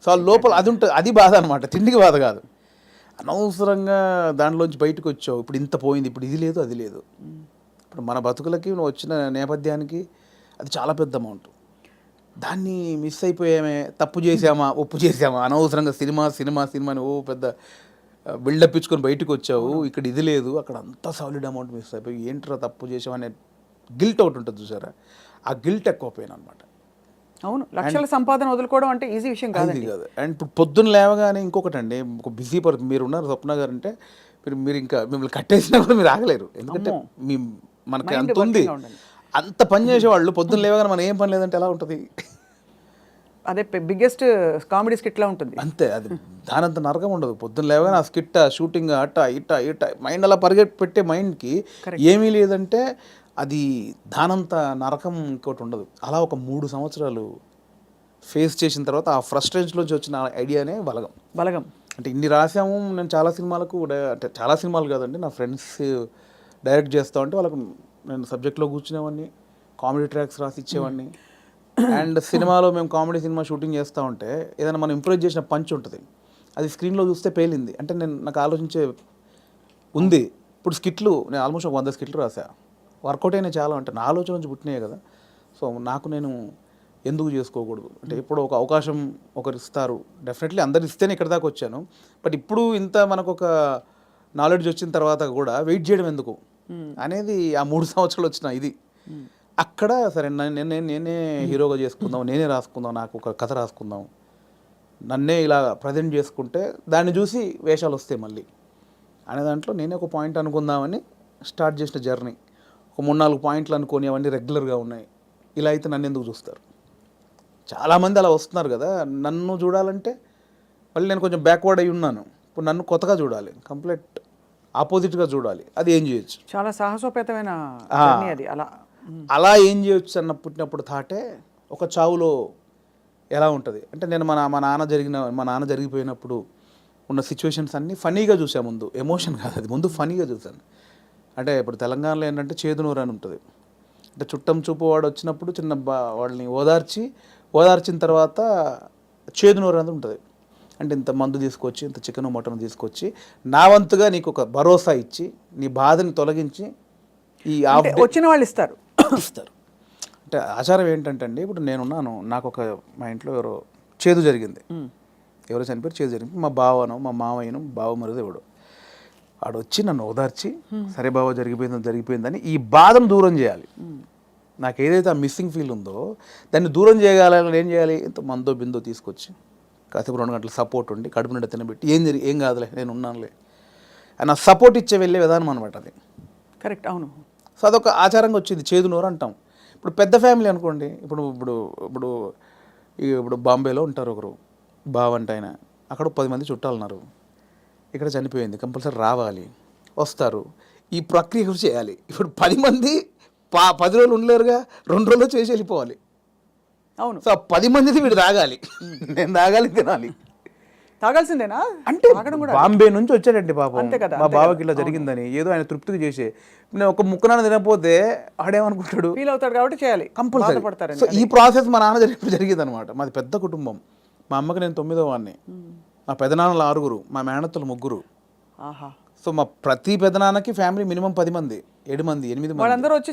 సో ఆ లోపల అది ఉంటుంది, అది బాధ అనమాట, తిండికి బాధ కాదు. అనవసరంగా దాంట్లోంచి బయటకు వచ్చావు, ఇప్పుడు ఇంత పోయింది, ఇప్పుడు ఇది లేదు అది లేదు. ఇప్పుడు మన బతుకులకి నువ్వు వచ్చిన నేపథ్యానికి అది చాలా పెద్ద అమౌంట్. దాన్ని మిస్ అయిపోయామే, తప్పు చేసామా, ఒప్పు చేసామా, అనవసరంగా సినిమా అని ఓ పెద్ద బిల్డప్ ఇచ్చుకొని బయటకు వచ్చావు, ఇక్కడ ఇది లేదు, అక్కడ అంతా సాలిడ్ అమౌంట్ మిస్ అయిపోయి ఏంట్రా తప్పు చేసామనే గిల్ట్ అవుట్ ఉంటుంది చూసారా, ఆ గిల్ట్ ఎక్కువ పోయాను అనమాట. అవును, లక్షల సంపాదన వదులుకోవడం అంటే ఈజీ విషయం కాదు. అండ్ ఇప్పుడు పొద్దున్న లేవగానే ఇంకొకటి అండి, ఒక బిజీ పర్సన్ మీరు ఉన్నారు స్వప్న గారు అంటే, మీరు ఇంకా మిమ్మల్ని కట్టేసినా కూడా మీరు ఆగలేరు, ఎందుకంటే మనకి అంత ఉంది, అంత పని చేసేవాళ్ళు పొద్దున్న లేవగానే మనం ఏం పని లేదంటే ఎలా ఉంటుంది. అదే బిగ్గెస్ట్ కామెడీ స్కిట్లా ఉంటుంది. అంతే, అది దానంత నరకం ఉండదు. పొద్దున్న లేవగానే ఆ స్కిట్, షూటింగ్, అట్ట ఇట్ట మైండ్ అలా పెట్టే మైండ్కి ఏమీ లేదంటే అది దానంత నరకం ఇంకోటి ఉండదు. అలా ఒక 3 సంవత్సరాలు ఫేస్ చేసిన తర్వాత ఆ ఫ్రస్ట్రేషన్లోంచి వచ్చిన ఐడియానే బలగం. అంటే ఇన్ని రాసాము, నేను చాలా సినిమాలకు, అంటే చాలా సినిమాలు కాదండి, నా ఫ్రెండ్స్ డైరెక్ట్ చేస్తా ఉంటే వాళ్ళకు నేను సబ్జెక్ట్లో కూర్చునేవాడిని, కామెడీ ట్రాక్స్ రాసి ఇచ్చేవాడిని. అండ్ సినిమాలో మేము కామెడీ సినిమా షూటింగ్ చేస్తూ ఉంటే ఏదైనా మనం ఇంప్రూవ్ చేసిన పంచ్ ఉంటుంది, అది స్క్రీన్లో చూస్తే పేలింది అంటే నాకు ఆలోచించే ఉంది. ఇప్పుడు స్కిట్లు నేను ఆల్మోస్ట్ ఒక 100 స్కిట్లు రాసా, వర్కౌట్ అయినా చాలా, అంటే నా ఆలోచన నుంచి పుట్టినాయి కదా. సో నాకు నేను ఎందుకు చేసుకోకూడదు, అంటే ఇప్పుడు ఒక అవకాశం ఒకరు ఇస్తారు, డెఫినెట్లీ అందరు ఇస్తేనే ఇక్కడ దాకా వచ్చాను. బట్ ఇప్పుడు ఇంత మనకు ఒక నాలెడ్జ్ వచ్చిన తర్వాత కూడా వెయిట్ చేయడం ఎందుకు అనేది ఆ 3 సంవత్సరాలు వచ్చిన ఇది. అక్కడ సరే నేనే హీరోగా చేసుకుందాం, నేనే రాసుకుందాం, నాకు ఒక కథ రాసుకుందాం, నన్నే ఇలా ప్రజెంట్ చేసుకుంటే దాన్ని చూసి వేషాలు వస్తాయి మళ్ళీ అనే దాంట్లో నేనే ఒక పాయింట్ అనుకుందామని స్టార్ట్ చేసిన జర్నీ. ఒక 3-4 పాయింట్లు అనుకొని అవన్నీ రెగ్యులర్గా ఉన్నాయి. ఇలా అయితే నన్ను ఎందుకు చూస్తారు, చాలామంది అలా వస్తున్నారు కదా, నన్ను చూడాలంటే మళ్ళీ నేను కొంచెం బ్యాక్వర్డ్ అయి ఉన్నాను, ఇప్పుడు నన్ను కొత్తగా చూడాలి, కంప్లీట్ ఆపోజిట్గా చూడాలి, అది ఏం చేయొచ్చు, చాలా సాహసోపేతమైన అది. అలా ఏం చేయొచ్చు అన్న పుట్టినప్పుడు థాటే ఒక చావులో ఎలా ఉంటుంది అంటే, నేను మా నాన్న జరిగిపోయినప్పుడు ఉన్న సిచ్యువేషన్స్ అన్నీ ఫనీగా చూసాను, ముందు ఎమోషన్ కాదు అది, ముందు ఫనీగా చూశాను. అంటే ఇప్పుడు తెలంగాణలో ఏంటంటే చేదునూరు అని ఉంటుంది, అంటే చుట్టం చూపు వాడు వచ్చినప్పుడు వాళ్ళని ఓదార్చిన తర్వాత చేదునూరు అనేది ఉంటుంది. అంటే ఇంత మందు తీసుకొచ్చి, ఇంత చికెన్ మటన్ తీసుకొచ్చి నా వంతుగా నీకు ఒక భరోసా ఇచ్చి, నీ బాధని తొలగించి ఈ వచ్చిన వాళ్ళు ఇస్తారు. అంటే ఆచారం ఏంటంటే అండి, ఇప్పుడు నేనున్నాను, నాకు ఒక మా ఇంట్లో ఎవరో చేదు జరిగింది. ఎవరో చనిపోయారు, చేదు జరిగింది. మా బావను, మా మావయ్యను, బావ మరుదు ఎవడు ఆడు వచ్చి నన్ను ఓదార్చి, సరే బావ జరిగిపోయిందని ఈ బాధను దూరం చేయాలి. నాకు ఏదైతే ఆ మిస్సింగ్ ఫీల్ ఉందో దాన్ని దూరం చేయగలని ఏం చేయాలి? ఇంత మందో బిందో తీసుకొచ్చి కాసేపు 2 గంటలు సపోర్ట్ ఉండి కడుపు నిండా తినబెట్టి ఏం కాదులే నేను ఉన్నానులే అని సపోర్ట్ ఇచ్చే వెళ్ళే విధానం అనమాట అది. కరెక్ట్, అవును. సో అదొక ఆచారంగా వచ్చింది, చేదు నోరు అంటాం. ఇప్పుడు పెద్ద ఫ్యామిలీ అనుకోండి, ఇప్పుడు ఇప్పుడు ఇప్పుడు ఇప్పుడు బాంబేలో ఉంటారు ఒకరు బావంట ఆయన, అక్కడ 10 మంది చుట్టాలు ఉన్నారు, ఇక్కడ చనిపోయింది, కంపల్సరీ రావాలి, వస్తారు, ఈ ప్రక్రియ కూడా చేయాలి. ఇప్పుడు 10 మంది 10 రోజులు ఉండలేరుగా, 2 రోజుల్లో చేసి వెళ్ళిపోవాలి. అవును. సో 10 మందిది వీడు తాగాలి, నేను తాగాలి, తినాలి. తాగాల్సిందేనా? అంటే బాంబే నుంచి వచ్చాడండి పాపం, అంతే కదా, మా బావకి ఇలా జరిగిందని ఏదో ఆయన తృప్తికి చేసే, నేను ఒక ముక్కనాన్న తినకపోతే ఆడేమనుకుంటాడు, ఫీల్ అవుతాడు కాబట్టి చేయాలి, కంపల్సరీ. సో ఈ ప్రాసెస్ మా నాన్న జరిగింది అనమాట. మాది పెద్ద కుటుంబం, మా అమ్మకి నేను 9వ వాడిని, మా పెదనాన్నలు 6, మా మేనత్తలు 3. ఆహా. సో మా ప్రతి పెదనాన్నకి ఫ్యామిలీ మినిమం 10 మంది, 7 మంది, 8 మంది, వాళ్ళందరూ వచ్చి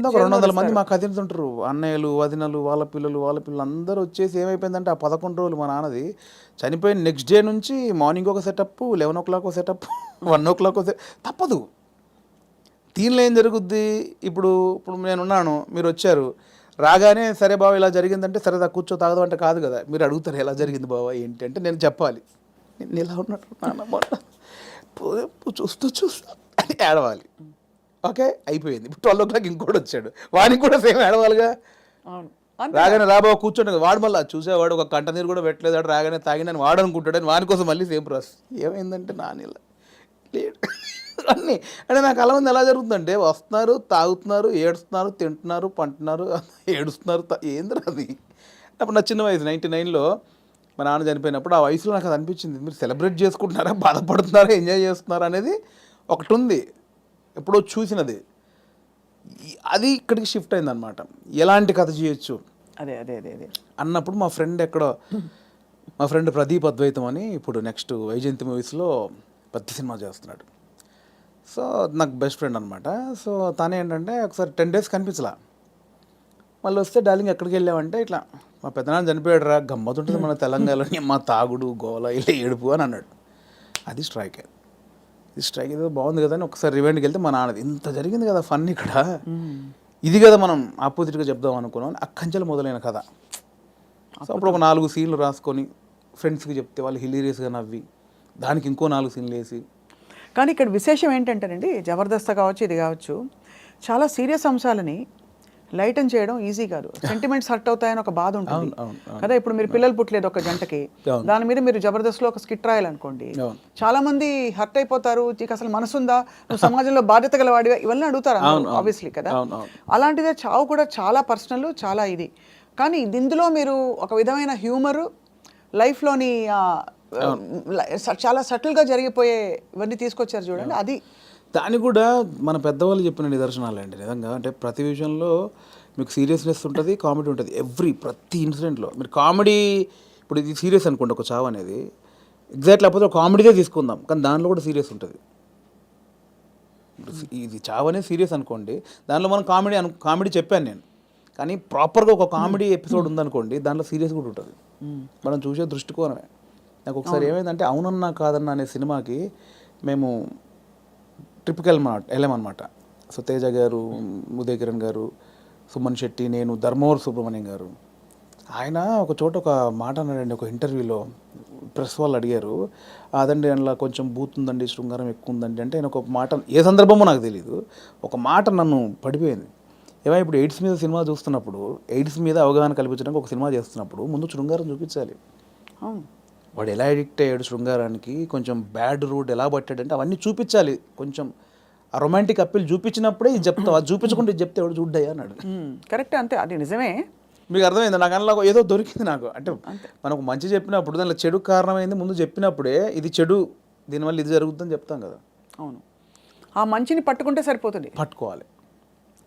ఒక 200 మంది మా కజిన్స్ ఉంటారు, అన్నయ్యలు, వదినలు, వాళ్ళ పిల్లలు అందరూ వచ్చేసి ఏమైపోయిందంటే ఆ 11 రోజులు మా నాన్నది చనిపోయిన నెక్స్ట్ డే నుంచి మార్నింగ్ ఒక సెటప్, 11 o'clock ఒక సెటప్, 1 o'clock ఒక తప్పదు. దీనిలో ఏం జరుగుద్ది? ఇప్పుడు నేనున్నాను, మీరు వచ్చారు, రాగానే సరే బావ ఇలా జరిగిందంటే సరే కూర్చో తాగదు అంటే కాదు కదా, మీరు అడుగుతారు ఎలా జరిగింది బావ ఏంటి అంటే నేను చెప్పాలి, నేను ఇలా ఉన్నట్టు నాన్న చూస్తూ అని ఏడవాలి. ఓకే, అయిపోయింది. ఇప్పుడు 12 o'clock ఇంకోటి వచ్చాడు, వాడికి కూడా సేమ్ ఏడవాలిగా. రాగానే రాబావ కూర్చోండి, వాడు మళ్ళీ చూసేవాడు ఒక కంట నీరు కూడా పెట్టలేదు, వాడు రాగానే తాగినని వాడు అనుకుంటాడని వాని కోసం మళ్ళీ సేమ్ ప్రాసెస్. ఏమైందంటే నానిలా లేడు అన్నీ అంటే నాకు అలా ఉంది. ఎలా జరుగుతుందంటే వస్తున్నారు, తాగుతున్నారు, ఏడుస్తున్నారు, తింటున్నారు, పంటున్నారు, ఏడుస్తున్నారు, ఏంద్రా అది. అప్పుడు నా చిన్న వయసు 99లో మా నాన్న చనిపోయినప్పుడు ఆ వయసులో నాకు అది అనిపించింది, మీరు సెలబ్రేట్ చేసుకుంటున్నారా, బాధపడుతున్నారా, ఎంజాయ్ చేస్తున్నారా అనేది ఒకటి ఉంది, ఎప్పుడో చూసినది. అది ఇక్కడికి షిఫ్ట్ అయిందనమాట. ఎలాంటి కథ చేయొచ్చు అదే అదే అదే అదే అన్నప్పుడు మా ఫ్రెండ్ ప్రదీప్ అద్వైతం అని ఇప్పుడు నెక్స్ట్ వైజయంతి మూవీస్లో పెద్ద సినిమా చేస్తున్నాడు. సో నాకు బెస్ట్ ఫ్రెండ్ అనమాట. సో తను ఏంటంటే ఒకసారి 10 days కనిపించలా, మళ్ళీ వస్తే డార్లింగ్ ఎక్కడికి వెళ్ళామంటే ఇట్లా మా పెద్దనాన్న చనిపోయాడు రా, గమ్మతుంటుంది మన తెలంగాణలోని, మా తాగుడు గోల ఇలా ఏడుపు అని అన్నాడు. అది స్ట్రైక్ ఏదో బాగుంది కదా అని ఒకసారి రివెండ్కి వెళ్తే మా నాన్నది ఇంత జరిగింది కదా ఫన్ ఇక్కడ, ఇది కదా మనం ఆపోజిట్గా చెప్దాం అనుకున్నాం, అక్కంచెలు మొదలైన కథ. సో అప్పుడు ఒక 4 సీన్లు రాసుకొని ఫ్రెండ్స్కి చెప్తే వాళ్ళు హిలీరియస్గా నవ్వి దానికి ఇంకో 4 సీన్లు వేసి. కానీ ఇక్కడ విశేషం ఏంటంటేనండి, జబర్దస్త్ కావచ్చు, ఇది కావచ్చు, చాలా సీరియస్ అంశాలని లైటన్ చేయడం ఈజీ కాదు. సెంటిమెంట్స్ హర్ట్ అవుతాయని ఒక బాధ ఉంటుంది కదా. ఇప్పుడు మీరు పిల్లలు పుట్టలేదు ఒక జంటకి, దాని మీద మీరు జబర్దస్త్లో ఒక స్కిట్ రాయాలనుకోండి, చాలా మంది హర్ట్ అయిపోతారు, నీకు అసలు మనసుందా, నువ్వు సమాజంలో బాధ్యత గలవాడిగా, ఇవన్నీ అడుగుతారు ఆబ్వియస్లీ కదా. అలాంటిదే చావు కూడా చాలా పర్సనల్, చాలా ఇది. కానీ ఇందులో మీరు ఒక విధమైన హ్యూమరు, లైఫ్లోని చాలా సటిల్గా జరిగిపోయే ఇవన్నీ తీసుకొచ్చారు చూడండి. అది దాన్ని కూడా మన పెద్దవాళ్ళు చెప్పిన నిదర్శనాలు అండి నిజంగా. అంటే ప్రతి విషయంలో మీకు సీరియస్నెస్ ఉంటుంది, కామెడీ ఉంటుంది. ప్రతి ఇన్సిడెంట్లో మీరు కామెడీ, ఇప్పుడు ఇది సీరియస్ అనుకోండి ఒక చావు అనేది, ఎగ్జాక్ట్ లేకపోతే ఒక కామెడీదే తీసుకుందాం, కానీ దానిలో కూడా సీరియస్ ఉంటుంది. ఇది చావు అనేది సీరియస్ అనుకోండి, దానిలో మనం కామెడీ చెప్పాను నేను, కానీ ప్రాపర్గా ఒక కామెడీ ఎపిసోడ్ ఉందనుకోండి, దాంట్లో సీరియస్ కూడా ఉంటుంది. మనం చూసే దృష్టికోణమే. నాకు ఒకసారి ఏమైందంటే అవునన్నా కాదన్నా అనే సినిమాకి మేము ట్రిప్కి వెళ్ళామన్నమాట. సో తేజ గారు, ఉదయ్ కిరణ్ గారు, సుమన్ శెట్టి, నేను, ధర్మవరం సుబ్రహ్మణ్యం గారు. ఆయన ఒక చోట ఒక మాట అన్నాడండి ఒక ఇంటర్వ్యూలో, ప్రెస్ వాళ్ళు అడిగారు, అదండి అందులో కొంచెం బూత్ ఉందండి, శృంగారం ఎక్కువ ఉందండి అంటే, ఆయన ఒక మాట, ఏ సందర్భమో నాకు తెలీదు, ఒక మాట నన్ను పడిపోయింది. ఏమైనా ఇప్పుడు ఎయిడ్స్ మీద సినిమా చూస్తున్నప్పుడు, ఎయిడ్స్ మీద అవగాహన కల్పించడానికి ఒక సినిమా చేస్తున్నప్పుడు ముందు శృంగారం చూపించాలి. వాడు ఎలా అడిక్ట్ అయ్యాడు శృంగారానికి, కొంచెం బ్యాడ్ రూట్ ఎలా పట్టాడంటే అవన్నీ చూపించాలి. కొంచెం ఆ రొమాంటిక్ అప్పీల్ చూపించినప్పుడే ఇది చెప్తావు, అది చూపించకుండా ఇది చెప్తే ఎవడు చూడ్డాయి అన్నాడు. కరెక్ట్, అంతే, అది నిజమే. మీకు అర్థమైంది? నాకు అందులో ఏదో దొరికింది నాకు. అంటే మనకు మంచి చెప్పినప్పుడు దానిలో చెడు కారణమైంది ముందు చెప్పినప్పుడే, ఇది చెడు, దీనివల్ల ఇది జరుగుతుందని చెప్తాం కదా. అవును, ఆ మంచిని పట్టుకుంటే సరిపోతుంది, పట్టుకోవాలి.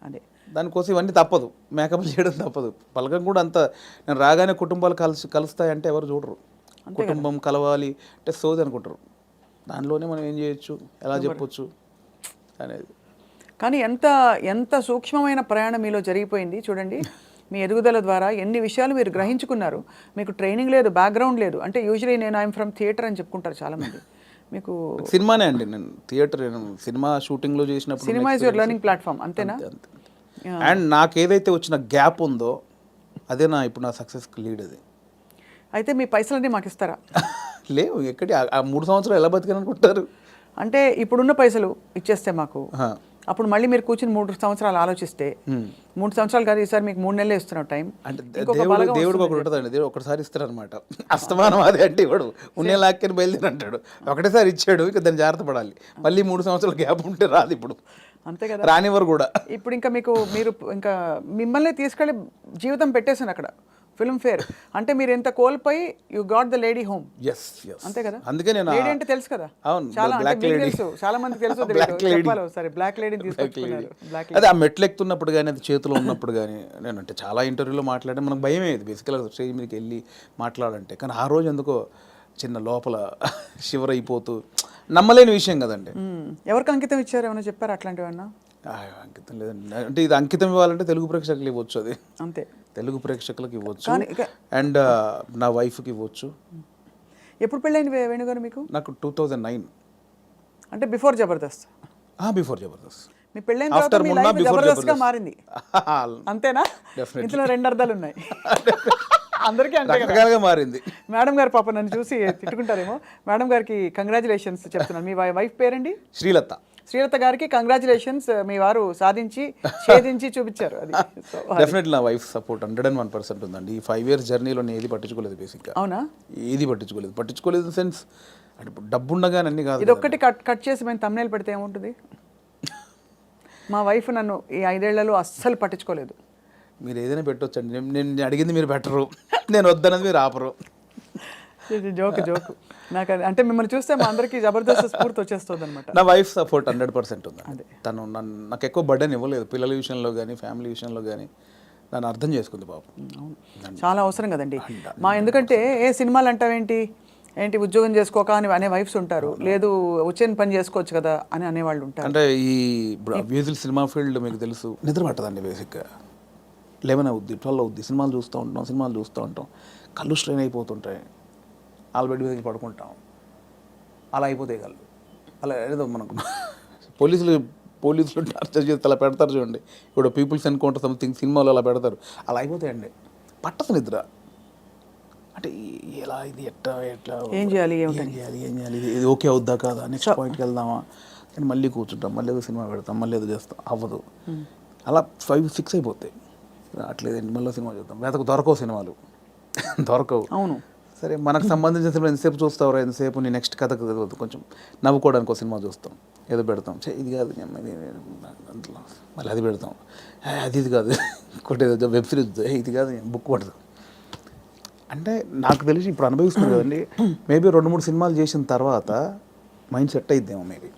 అదే దానికోసం ఇవన్నీ తప్పదు, మేకప్ చేయడం తప్పదు. పలకం కూడా అంత, నేను రాగానే కుటుంబాలు కలుస్తాయంటే ఎవరు చూడరు. కుటుంబం కలవాలి అంటే సోది అనుకుంటారు. దానిలోనే మనం ఏం చేయొచ్చు, ఎలా చెప్పొచ్చు అనేది. కానీ ఎంత సూక్ష్మమైన ప్రయాణం మీలో జరిగిపోయింది చూడండి. మీ ఎదుగుదల ద్వారా ఎన్ని విషయాలు మీరు గ్రహించుకున్నారు. మీకు ట్రైనింగ్ లేదు, బ్యాక్గ్రౌండ్ లేదు. అంటే యూజువలీ నేను ఐఎమ్ ఫ్రమ్ థియేటర్ అని చెప్పుకుంటారు చాలామంది. మీకు సినిమానే అండి, నేను థియేటర్, నేను సినిమా షూటింగ్లో చేసినప్పుడు cinema is your learning platform, అంతేనా? అండ్ నాకు ఏదైతే వచ్చిన గ్యాప్ ఉందో అదే ఇప్పుడు నా సక్సెస్కి లీడ్. అది అయితే మీ పైసలన్నీ మాకు ఇస్తారా? లేవు, ఎక్కడి ఆ 3 సంవత్సరాలు ఎలా బతికాననుకుంటారు? అంటే ఇప్పుడున్న పైసలు ఇచ్చేస్తే మాకు, అప్పుడు మళ్ళీ మీరు కూర్చుని 3 సంవత్సరాలు ఆలోచిస్తే 3 సంవత్సరాలు కాదు, ఈసారి మీకు 3 నెలలు ఇస్తున్నావు టైం. అంటే దేవుడికి ఒకటి ఉంటుందండి, దేవుడు ఒకటిసారి ఇస్తారు అనమాట. అస్తమానం అదే అంటే ఇవ్వడు, ఉన్నే లాక్కని బయలుదేరి అంటాడు. ఒకటేసారి ఇచ్చాడు, ఇక దాన్ని జాగ్రత్త పడాలి. మళ్ళీ 3 సంవత్సరాల గ్యాప్ ఉంటే రాదు ఇప్పుడు, అంతే కదా, రానివ్వరు కూడా. ఇప్పుడు ఇంకా మీరు ఇంకా మిమ్మల్ని తీసుకెళ్ళి జీవితం పెట్టేశాను అక్కడ ఫిల్మ్ ఫేర్. అంటే మీరు ఎంత కోల్పోయి you got the lady home. అంతే కదా, అందుకే నేను లేడీ అంటే తెలుసు కదా, అవును, చాలా బ్లాక్ లేడీ తెలుసు, చాలా మందికి తెలుసు. చెప్పాలి సరే, బ్లాక్ లేడీని తీసుకొచ్చుకున్నారు. అదే ఆ మెట్లు ఎక్కుతున్నప్పుడు కానీ, అది చేతిలో ఉన్నప్పుడు కానీ, నేను అంటే చాలా ఇంటర్వ్యూలో మాట్లాడే మనకు భయం అయ్యేది బేసికల్గా స్టేజ్ మీదకి వెళ్ళి మాట్లాడాలంటే. కానీ ఆ రోజు ఎందుకో చిన్న లోపల షివర్ అయిపోతూ, నమ్మలేని విషయం కదండి. ఎవరికి అంకితం ఇచ్చారు, ఏమైనా చెప్పారు అట్లాంటివన్నా? అంకితం లేదండి, అంటే ఇది అంకితం ఇవ్వాలంటే తెలుగు ప్రేక్షకులు ఇవ్వచ్చు, అది అంతే, తెలుగు ప్రేక్షకులకు ఇవ్వచ్చు, అండ్ నా వైఫ్కి ఇవ్వచ్చు. ఎప్పుడు పెళ్ళైంది వేణుగారు మీకు? నాకు 2009, అంటే బిఫోర్ జబర్దస్త్. బిఫోర్ జబర్దస్త్. మీ పెళ్ళైన తర్వాత మీ లైఫ్ జబర్దస్త్గా మారింది, అంతేనా? ఇందులో 2 అర్థాలు ఉన్నాయి. అందరికీ అంతే మారింది. మేడం గారు పాప నన్ను చూసి తిట్టుకుంటారేమో. మేడం గారికి కంగ్రాచులేషన్స్ చెప్తున్నాను. మీ వైఫ్ పేరండి? శ్రీలత. శ్రీలత గారికి కంగ్రాచులేషన్స్, మీ వారు సాధించి ఛేదించి చూపించారు. అది డెఫినెట్లీ నా వైఫ్ సపోర్ట్ 101% ఉందండి. ఈ 5 years జర్నీలో నేను ఏది పట్టించుకోలేదు బేసిక్గా. అవునా? ఏది పట్టించుకోలేదు ఇన్ సెన్స్ అంటే డబ్బు ఉండగానే అన్ని కాదు. ఇది ఒక్కటి కట్ చేసి మేము thumbnail పెడితే ఏముంటుంది? మా వైఫ్ నన్ను ఈ 5 ఏళ్లలో అస్సలు పట్టించుకోలేదు. మీరు ఏదైనా పెట్టొచ్చండి, నేను అడిగింది మీరు పెట్టరు, నేను వద్దన్నది మీరు ఆపరు. జోక్ నాకు అంటే మిమ్మల్ని చూస్తే మా అందరికీ జబర్దస్త్ స్ఫూర్తి వచ్చేస్తుంది అనమాట. నా వైఫ్ సపోర్ట్ 100% ఉంది. తను నాకు ఎక్కువ బర్డెన్ ఇవ్వలేదు, పిల్లల విషయంలో కానీ ఫ్యామిలీ విషయంలో కానీ నన్ను అర్థం చేసుకుంది పాపం. చాలా అవసరం కదండి ఎందుకంటే ఏ సినిమాలు అంటావేంటి, ఉద్యోగం చేసుకోక అని అనే వైఫ్స్ ఉంటారు, లేదు వచ్చిన పని చేసుకోవచ్చు కదా అని అనేవాళ్ళు ఉంటారు. అంటే ఈ మ్యూజిక్ సినిమా ఫీల్డ్ మీకు తెలుసు, నిద్ర పట్టదండి బేసిక్గా. 11 అవుద్ది, 12 అవుద్ది, సినిమాలు చూస్తూ ఉంటాం, కళ్ళు స్ట్రెయిన్ అయిపోతుంటాయి, బెడ్ మీదకి పడుకుంటాం, అలా అయిపోతాయి కళ్ళు. అలా ఏదో మనకు పోలీసులు టార్చర్ చేస్తే అలా పెడతారు చూడండి, ఇప్పుడు పీపుల్స్ ఎన్కౌంటర్ సంథింగ్ సినిమాలో అలా పెడతారు, అలా అయిపోతాయండి. పట్టదు నిద్ర. అంటే ఎలా ఇది ఎట్లా ఏం చేయాలి ఇది ఓకే అవుద్దా కాదా, నెక్స్ట్ పాయింట్కి వెళ్దామా అని మళ్ళీ కూర్చుంటాం, మళ్ళీ ఏదో సినిమా పెడతాం, మళ్ళీ ఏదో చేస్తాం, అవ్వదు. అలా 5-6 అయిపోతాయి. అట్లేదండి, మళ్ళీ సినిమా చూద్దాం, దొరకవు సినిమాలు దొరకవు. అవును, సరే మనకు సంబంధించిన సినిమా ఎంతసేపు చూస్తావు, ఎంతసేపు నీ నెక్స్ట్ కథ కొంచెం నవ్వుకోవడానికి ఒక సినిమా చూస్తాం, ఏదో పెడతాం, ఇది కాదు అందులో మళ్ళీ అది పెడతాం, ఇది కాదు ఇంకోటి ఏదో వెబ్ సిరీస్, ఇది కాదు బుక్ పడతాం. అంటే నాకు తెలిసి ఇప్పుడు అనుభవిస్తుంది కదండి, మేబీ 2-3 సినిమాలు చేసిన తర్వాత మైండ్ సెట్ అయిద్దేమో మేబీ.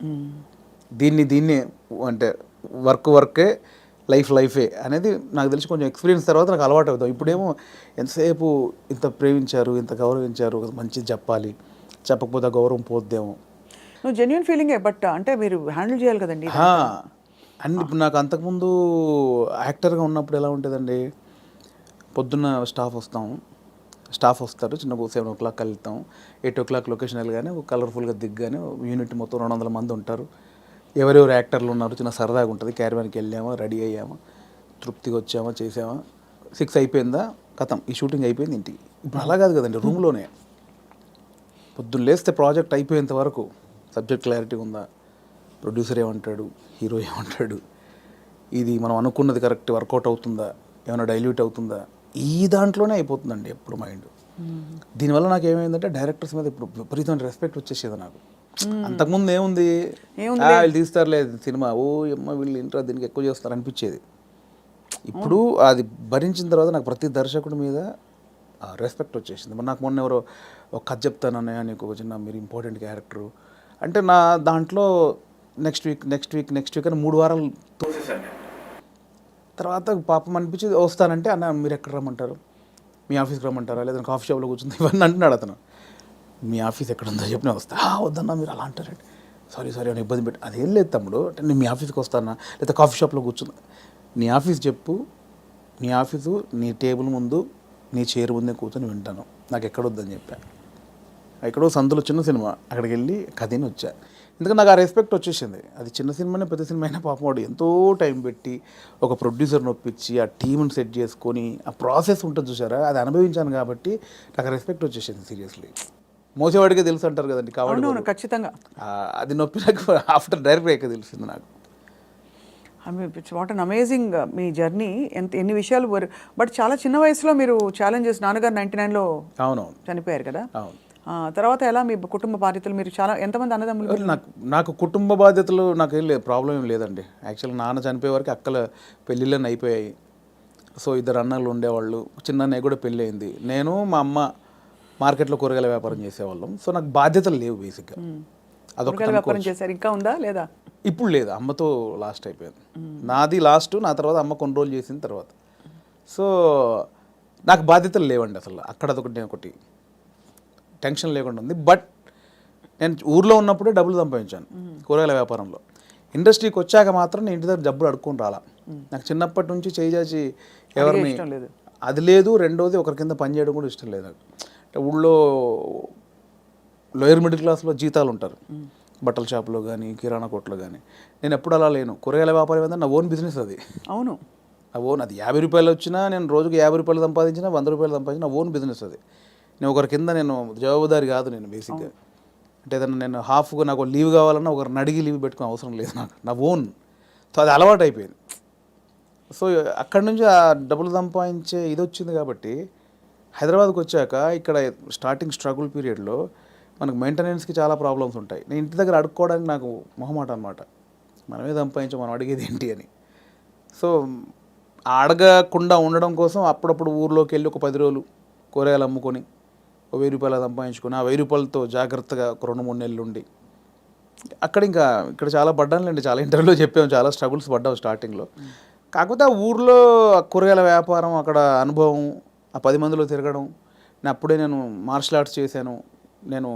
దీన్ని అంటే వర్కే లైఫే అనేది నాకు తెలిసి కొంచెం ఎక్స్పీరియన్స్ తర్వాత నాకు అలవాటు అవుతాం. ఇప్పుడేమో ఎంతసేపు ఇంత ప్రేమించారు, ఇంత గౌరవించారు, మంచిది చెప్పాలి, చెప్పకపోతే గౌరవం పోద్దేమో. నువ్వు జెన్యూన్ ఫీలింగే, బట్ అంటే మీరు హ్యాండిల్ చేయాలి కదండి. అండ్ ఇప్పుడు నాకు అంతకుముందు యాక్టర్గా ఉన్నప్పుడు ఎలా ఉంటుందండి, పొద్దున్న స్టాఫ్ వస్తారు, చిన్న 7 o'clock వెళ్తాం, 8 o'clock లొకేషన్ వెళ్ళగానే కలర్ఫుల్గా దిగ్గానే యూనిట్ మొత్తం 200 మంది ఉంటారు, ఎవరెవరు యాక్టర్లు ఉన్నారు, చిన్న సరదాగా ఉంటుంది, క్యారవాన్కి వెళ్ళామా, రెడీ అయ్యామా, తృప్తిగా వచ్చామా, చేసామా, 6 అయిపోయిందా, కథం ఈ షూటింగ్ అయిపోయింది ఇంటికి. ఇప్పుడు అలా కాదు కదండి, రూమ్లోనే పొద్దున్న లేస్తే ప్రాజెక్ట్ అయిపోయేంత వరకు సబ్జెక్ట్ క్లారిటీ ఉందా, ప్రొడ్యూసర్ ఏమంటాడు, హీరో ఏమంటాడు, ఇది మనం అనుకున్నది కరెక్ట్ వర్కౌట్ అవుతుందా, ఏమైనా డైల్యూట్ అవుతుందా, ఈ దాంట్లోనే అయిపోతుందండి ఎప్పుడు మైండ్. దీనివల్ల నాకు ఏమైందంటే డైరెక్టర్స్ మీద ఇప్పుడు విపరీతమైన రెస్పెక్ట్ వచ్చేసేది నాకు. అంతకుముందు ఏముంది, వీళ్ళు తీస్తారులే సినిమా, వీళ్ళు ఇంట్రా దీనికి ఎక్కువ చేస్తారు అనిపించేది. ఇప్పుడు అది భరించిన తర్వాత నాకు ప్రతి దర్శకుడి మీద రెస్పెక్ట్ వచ్చేసింది. మరి నాకు మొన్న ఎవరో ఒక కథ చెప్తానన్నయ్య, నీకు ఒక చిన్న మీరు ఇంపార్టెంట్ క్యారెక్టరు అంటే, నా దాంట్లో నెక్స్ట్ వీక్ అని 3 వారాలు తోసేసాను. తర్వాత పాపం అనిపించింది, వస్తానంటే అన్న మీరు ఎక్కడ రమ్మంటారు, మీ ఆఫీస్కి రమ్మంటారా, లేదా కాఫీ షాప్లో కూర్చుంది, ఇవన్నీ అంటున్నాడు అతను. మీ ఆఫీస్ ఎక్కడ ఉందో చెప్పిన వస్తా, వద్దన్నా మీరు అలా అంటారండి, సారీ అని ఇబ్బంది పెట్టి, అదేం లేదు తమ్ముడు, అంటే నేను మీ ఆఫీస్కి వస్తానా, లేదా కాఫీ షాప్లో కూర్చుందా, నీ ఆఫీస్ చెప్పు, నీ ఆఫీసు నీ టేబుల్ ముందు నీ చైర్ ముందే కూర్చొని వింటాను, నాకు ఎక్కడొద్దని చెప్పా. ఎక్కడో సందులో చిన్న సినిమా, అక్కడికి వెళ్ళి కథని వచ్చా. ఎందుకంటే నాకు ఆ రెస్పెక్ట్ వచ్చేసింది. అది చిన్న సినిమానే పెద్ద సినిమా అయినా పాపం వాడు ఎంతో టైం పెట్టి ఒక ప్రొడ్యూసర్ని ఒప్పించి ఆ టీంని సెట్ చేసుకొని ఆ ప్రాసెస్ ఉంటుంది చూసారా, అది అనుభవించాను కాబట్టి నాకు రెస్పెక్ట్ వచ్చేసింది. సీరియస్లీ మోసేవాడికే తెలుసు అంటారు కదండి కాబట్టి అవును ఖచ్చితంగా. అది నొప్పి నాకు ఆఫ్టర్ డైరెక్ట్ అయ్యాక తెలిసింది నాకు. What an amazing me journey. ఎన్ని విషయాలు బట్ చాలా చిన్న వయసులో మీరు ఛాలెంజెస్, నాన్నగారు 99లో అవునవును చనిపోయారు కదా. అవును. తర్వాత ఎలా మీ కుటుంబ బాధ్యతలు, మీరు చాలా ఎంతమంది అన్నదమ్ములు? నాకు కుటుంబ బాధ్యతలు నాకేం లేదు, ప్రాబ్లం ఏం లేదండి. యాక్చువల్గా నాన్న చనిపోయే వరకు అక్కల పెళ్ళిళ్ళని అయిపోయాయి. సో 2 అన్నలు ఉండేవాళ్ళు, చిన్న అన్నయ్య కూడా పెళ్ళి అయింది. నేను మా అమ్మ మార్కెట్లో కూరగాయల వ్యాపారం చేసేవాళ్ళం. సో నాకు బాధ్యతలు లేవు బేసిక్గా. కూరగాయల వ్యాపారం చేశారు, ఇంకా ఉందా లేదా? ఇప్పుడు లేదు, అమ్మతో లాస్ట్ అయిపోయింది. నాది లాస్ట్, నా తర్వాత అమ్మ కొన్ని రోజులు చేసిన తర్వాత. సో నాకు బాధ్యతలు లేవండి అసలు. అక్కడ ఒకటి టెన్షన్ లేకుండా ఉంది. బట్ నేను ఊర్లో ఉన్నప్పుడే డబ్బులు సంపాదించాను కూరగాయల వ్యాపారంలో. ఇండస్ట్రీకి వచ్చాక మాత్రం నేను ఇంటి దగ్గర డబ్బులు అడుక్కొని రాలా. నాకు చిన్నప్పటి నుంచి చేయి ఎవరిని అది లేదు. రెండోది ఒకరి కింద పని చేయడం కూడా ఇష్టం లేదు నాకు. అంటే ఊళ్ళో లోయర్ మిడిల్ క్లాస్లో జీతాలు ఉంటారు, బట్టల షాప్లో కానీ కిరాణా కొట్లో కానీ. నేను ఎప్పుడు అలా లేను. కూరగాయల వ్యాపారం ఏంటంటే నా ఓన్ బిజినెస్ అది. అవును, నా ఓన్. అది 50 రూపాయలు వచ్చినా, నేను రోజుకి 50 రూపాయలు సంపాదించినా, 100 రూపాయలు సంపాదించిన, నా ఓన్ బిజినెస్ అది. నేను ఒకరి కింద నేను జవాబుదారి కాదు నేను బేసిక్గా. అంటే ఏదన్నా నేను హాఫ్గా నాకు లీవ్ కావాలన్నా ఒకరిని అడిగి లీవ్ పెట్టుకునే అవసరం లేదు నాకు, నా ఓన్. సో అది అలవాటు అయిపోయింది. సో అక్కడి నుంచి ఆ డబ్బులు సంపాదించే ఇది వచ్చింది కాబట్టి హైదరాబాద్కి వచ్చాక ఇక్కడ స్టార్టింగ్ స్ట్రగుల్ పీరియడ్లో మనకు మెయింటెనెన్స్కి చాలా ప్రాబ్లమ్స్ ఉంటాయి. నేను ఇంటి దగ్గర అడుక్కోవడానికి నాకు మొహమాట అనమాట. మనమే సంపాదించాం, మనం అడిగేది ఏంటి అని. సో అడగకుండా ఉండడం కోసం అప్పుడప్పుడు ఊర్లోకి వెళ్ళి ఒక 10 రోజులు కూరగాయలు అమ్ముకొని 1000 రూపాయలు సంపాదించుకొని, ఆ 1000 రూపాయలతో జాగ్రత్తగా ఒక 2-3 నెలలు ఉండి అక్కడ ఇక్కడ చాలా పడ్డానులేండి. చాలా ఇంటర్వ్యూలో చెప్పాము, చాలా స్ట్రగుల్స్ పడ్డాము స్టార్టింగ్లో. కాకపోతే ఆ ఊర్లో కూరగాయల వ్యాపారం, అక్కడ అనుభవం, ఆ 10 మందిలో తిరగడం. నేను మార్షల్ ఆర్ట్స్ చేశాను. నేను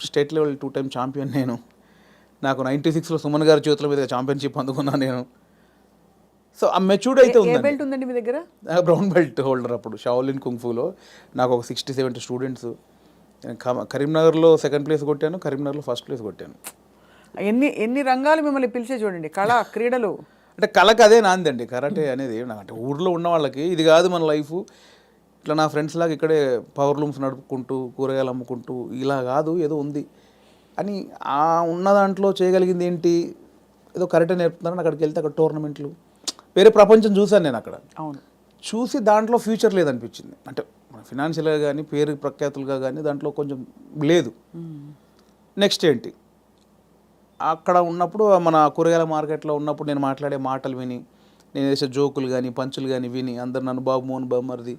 స్టేట్ లెవెల్ 2 టైమ్ ఛాంపియన్. నాకు 96లో సుమన్ గారి చేతుల మీద ఛాంపియన్షిప్ అందుకున్నాను నేను. సో ఆ మెచ్యూర్డ్ అయితే ఉందండి మీ దగ్గర. బ్రౌన్ బెల్ట్ హోల్డర్ అప్పుడు షాओलिन కుంగ్ఫూలో. నాకు ఒక 60-70 స్టూడెంట్స్. కరీంనగర్లో 2nd ప్లేస్ కొట్టాను, కరీంనగర్లో 1st ప్లేస్ కొట్టాను. ఎన్ని రంగాలు మిమ్మల్ని పిలిచే చూడండి. కళ, క్రీడలు. అంటే కళకు అదే నాందండి కరాటే అనేది. అంటే ఊర్లో ఉన్న వాళ్ళకి ఇది కాదు మన లైఫ్. ఇట్లా నా ఫ్రెండ్స్ లాగా ఇక్కడే పవర్ లూమ్స్ నడుపుకుంటూ కూరగాయలు అమ్ముకుంటూ ఇలా కాదు, ఏదో ఉంది అని. ఆ ఉన్న దాంట్లో చేయగలిగింది ఏంటి, ఏదో కరాటే నేర్పుతున్నారని అక్కడికి వెళ్తే అక్కడ టోర్నమెంట్లు, వేరే ప్రపంచం చూశాను నేను అక్కడ. అవును, చూసి దాంట్లో ఫ్యూచర్ లేదనిపించింది. అంటే ఫినాన్షియల్గా కానీ పేరు ప్రఖ్యాతులుగా కానీ దాంట్లో కొంచెం లేదు. నెక్స్ట్ ఏంటి, అక్కడ ఉన్నప్పుడు మన కూరగాయల మార్కెట్లో ఉన్నప్పుడు నేను మాట్లాడే మాటలు విని, నేను వేసే జోకులు కానీ పంచులు కానీ విని అందరు నన్ను బాబు మోహన్ బామ్మర్ది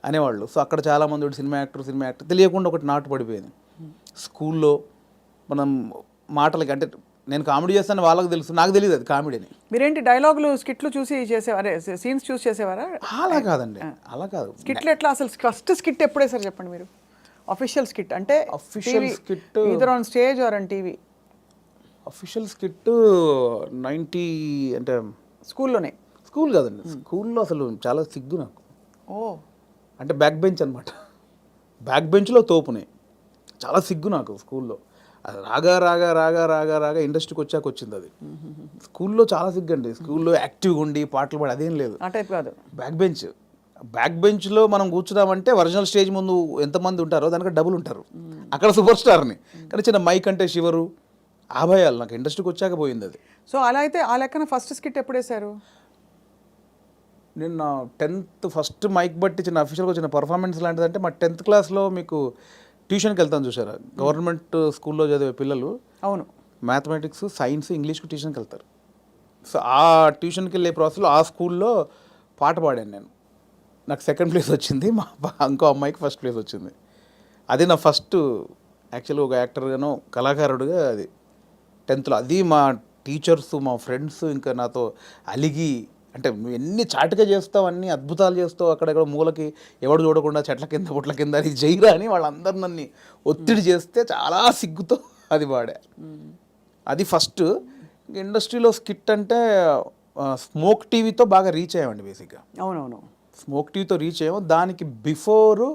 అనేవాళ్ళు. సో అక్కడ చాలామంది సినిమా యాక్టర్ తెలియకుండా ఒకటి నాటు పడిపోయింది. స్కూల్లో మనం మాటలకి, అంటే నేను కామెడీ చేస్తాను వాళ్ళకి తెలుసు, నాకు తెలియదు అది కామెడీని. మీరేంటి డైలాగులు, స్కిట్లు చూసి చేసేవారే, సీన్స్ చూసి చేసేవారా? అలా కాదండి, అలా కాదు. స్కిట్లు ఎట్లా అసలు? ఫస్ట్ స్కిట్ ఎప్పుడే సార్ చెప్పండి మీరు? అఫీషియల్ స్కిట్ అంటే official skit either on stage or on TV. Official skit 90 అంటే స్కూల్లోనే. స్కూల్ కాదండి, స్కూల్లో అసలు చాలా సిగ్గు నాకు. ఓ, అంటే బ్యాక్ బెంచ్ అనమాట. బ్యాక్ బెంచ్లో తోపునే, చాలా సిగ్గు నాకు స్కూల్లో. అది రాగా ఇండస్ట్రీకి వచ్చాక వచ్చింది అది. స్కూల్లో చాలా సిగ్గు అండి. స్కూల్లో యాక్టివ్గా ఉండి పాటలు పాడి అదేం లేదు. ఆ టైప్ కాదు. బ్యాక్ బెంచ్లో మనం కూర్చున్నామంటే ఒరిజినల్ స్టేజ్ ముందు ఎంతమంది ఉంటారో దానికి డబుల్ ఉంటారు. అక్కడ సూపర్ స్టార్ని. కానీ చిన్న మైక్ అంటే శివరు, ఆ భయాలు నాకు ఇండస్ట్రీకి వచ్చాక పోయింది అది. సో అలా అయితే ఆ లెక్కన ఫస్ట్ స్కిట్ ఎప్పుడు వేశారు? నేను 10th ఫస్ట్ మైక్ బట్టి చిన్న అఫీషియల్గా వచ్చిన పర్ఫార్మెన్స్ లాంటిది. అంటే మా 10th క్లాస్లో మీకు ట్యూషన్కి వెళ్తాను చూసారా, గవర్నమెంట్ స్కూల్లో చదివే పిల్లలు. అవును, మ్యాథమెటిక్స్, సైన్స్, ఇంగ్లీష్కి ట్యూషన్కి వెళ్తారు. సో ఆ ట్యూషన్కి వెళ్ళే ప్రాసెస్లో ఆ స్కూల్లో పాట పాడాను నేను. నాకు 2nd ప్లేస్ వచ్చింది, మా ఇంకో అమ్మాయికి 1st ప్లేస్ వచ్చింది. అది నా ఫస్ట్ యాక్చువల్గా ఒక యాక్టర్గానో కళాకారుడిగా అది 10thలో. అది మా టీచర్స్, మా ఫ్రెండ్స్ ఇంకా నాతో అలిగి, అంటే నువ్వు ఎన్ని చాటుగా చేస్తావు, అన్ని అద్భుతాలు చేస్తావు, అక్కడెక్కడ మూలకి ఎవడు చూడకుండా చెట్ల కింద పుట్ల కింద అది జైరా అని వాళ్ళందరూ నన్ను ఒత్తిడి చేస్తే చాలా సిగ్గుతో అది పాడా. అది ఫస్ట్. ఇండస్ట్రీలో స్కిట్ అంటే స్మోక్ టీవీతో బాగా రీచ్ అయ్యామండి బేసిక్గా. అవునవును. స్మోక్ టీతో రీచ్ అయ్యాము. దానికి బిఫోర్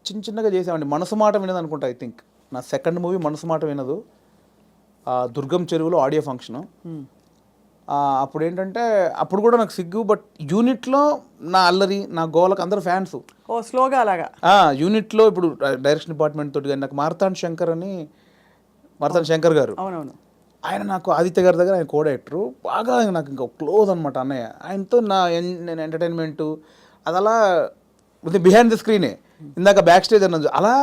చిన్న చిన్నగా చేసామండి. మనసు మాట వినదు అనుకుంటా, ఐ థింక్ నా సెకండ్ మూవీ మనసు మాట వినదు. దుర్గం చెరువులో ఆడియో ఫంక్షను. అప్పుడు ఏంటంటే అప్పుడు కూడా నాకు సిగ్గు, బట్ యూనిట్లో నా అల్లరి నా గోలకు అందరూ ఫ్యాన్స్. ఓ స్లోగా అలాగా యూనిట్లో ఇప్పుడు డైరెక్షన్ డిపార్ట్మెంట్ తోటి కానీ నాకు మార్తాండ్ శంకర్ గారు, అవునవును, ఆయన నాకు ఆదిత్య గారి దగ్గర ఆయన కో డైరెక్టరు, బాగా నాకు ఇంకా క్లోజ్ అనమాట అన్నయ్య. ఆయనతో నేను ఎంటర్టైన్మెంటు అది అలా బిహైండ్ ద స్క్రీనే, ఇందాక బ్యాక్ స్టేజ్ అన్నది అలా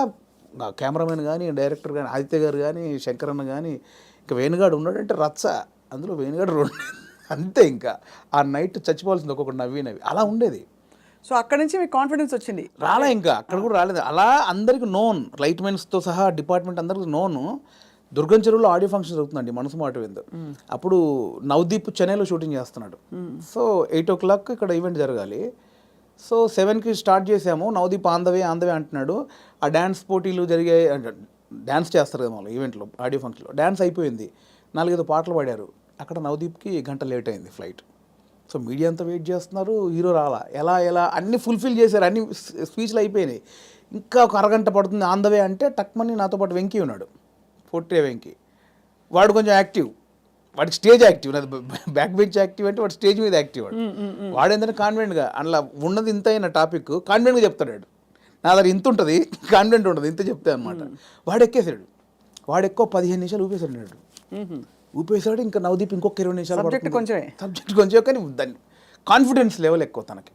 కెమెరామెన్ కానీ డైరెక్టర్ కానీ ఆదిత్య గారు కానీ శంకర్ అన్న కానీ ఇంకా వేణుగాడు ఉన్నాడంటే రచ్చ, అందులో వేణుగాడు రెండు అంతే. ఇంకా ఆ నైట్ చచ్చిపోవాల్సింది ఒక్కొక్కటి నవ్వి అలా ఉండేది. సో అక్కడ నుంచి మీకు కాన్ఫిడెన్స్ వచ్చింది? రాలే, ఇంకా అక్కడ కూడా రాలేదు. అలా అందరికి నోన్, లైట్ మెన్స్తో సహా డిపార్ట్మెంట్ అందరికి నోను. దుర్గం చెరువులో ఆడియో ఫంక్షన్ జరుగుతుందండి మనసు మాట విందు. అప్పుడు నవదీప్ చెన్నైలో షూటింగ్ చేస్తున్నాడు. సో 8 o'clock ఇక్కడ ఈవెంట్ జరగాలి. సో 7కి స్టార్ట్ చేసాము. నవదీప్ ఆందవే అంటున్నాడు. ఆ డ్యాన్స్ పోటీలు జరిగే, డ్యాన్స్ చేస్తారు కదా వాళ్ళు ఈవెంట్లో ఆడియో ఫంక్షన్లో. డ్యాన్స్ అయిపోయింది, 4-5 పాటలు పాడారు. అక్కడ నవదీప్కి గంట లేట్ అయింది ఫ్లైట్. సో మీడియా అంతా వెయిట్ చేస్తున్నారు, హీరో రాలా. ఎలా అన్నీ ఫుల్ఫిల్ చేశారు, అన్ని స్పీచ్లు అయిపోయినాయి. ఇంకా ఒక అరగంట పడుతుంది ఆందవే అంటే టక్మని నాతో పాటు వెంకీ ఉన్నాడు, పొట్టే వెంకీ. వాడు కొంచెం యాక్టివ్, వాడికి స్టేజ్ యాక్టివ్, నాది బ్యాక్ బెంచ్ యాక్టివ్ అంటే వాడు స్టేజ్ మీద యాక్టివ్. వాడు ఏంటంటే కాన్ఫిడెంట్గా అందులో ఉన్నది ఇంత అయిన టాపిక్ కాన్ఫిడెంట్గా చెప్తాడు. నా దగ్గర ఇంత ఉంటుంది, కాన్ఫిడెంట్ ఉంటుంది, ఇంత చెప్తే అనమాట. వాడు ఎక్కేసాడు, వాడు ఎక్కువ 15 నిమిషాలు ఊపేసాడు. ఇంకా నవదీప్ ఇంకొక 20 నిమిషాలు సబ్జెక్ట్ కొంచెం, కానీ దాన్ని కాన్ఫిడెన్స్ లెవెల్ ఎక్కువ తనకి,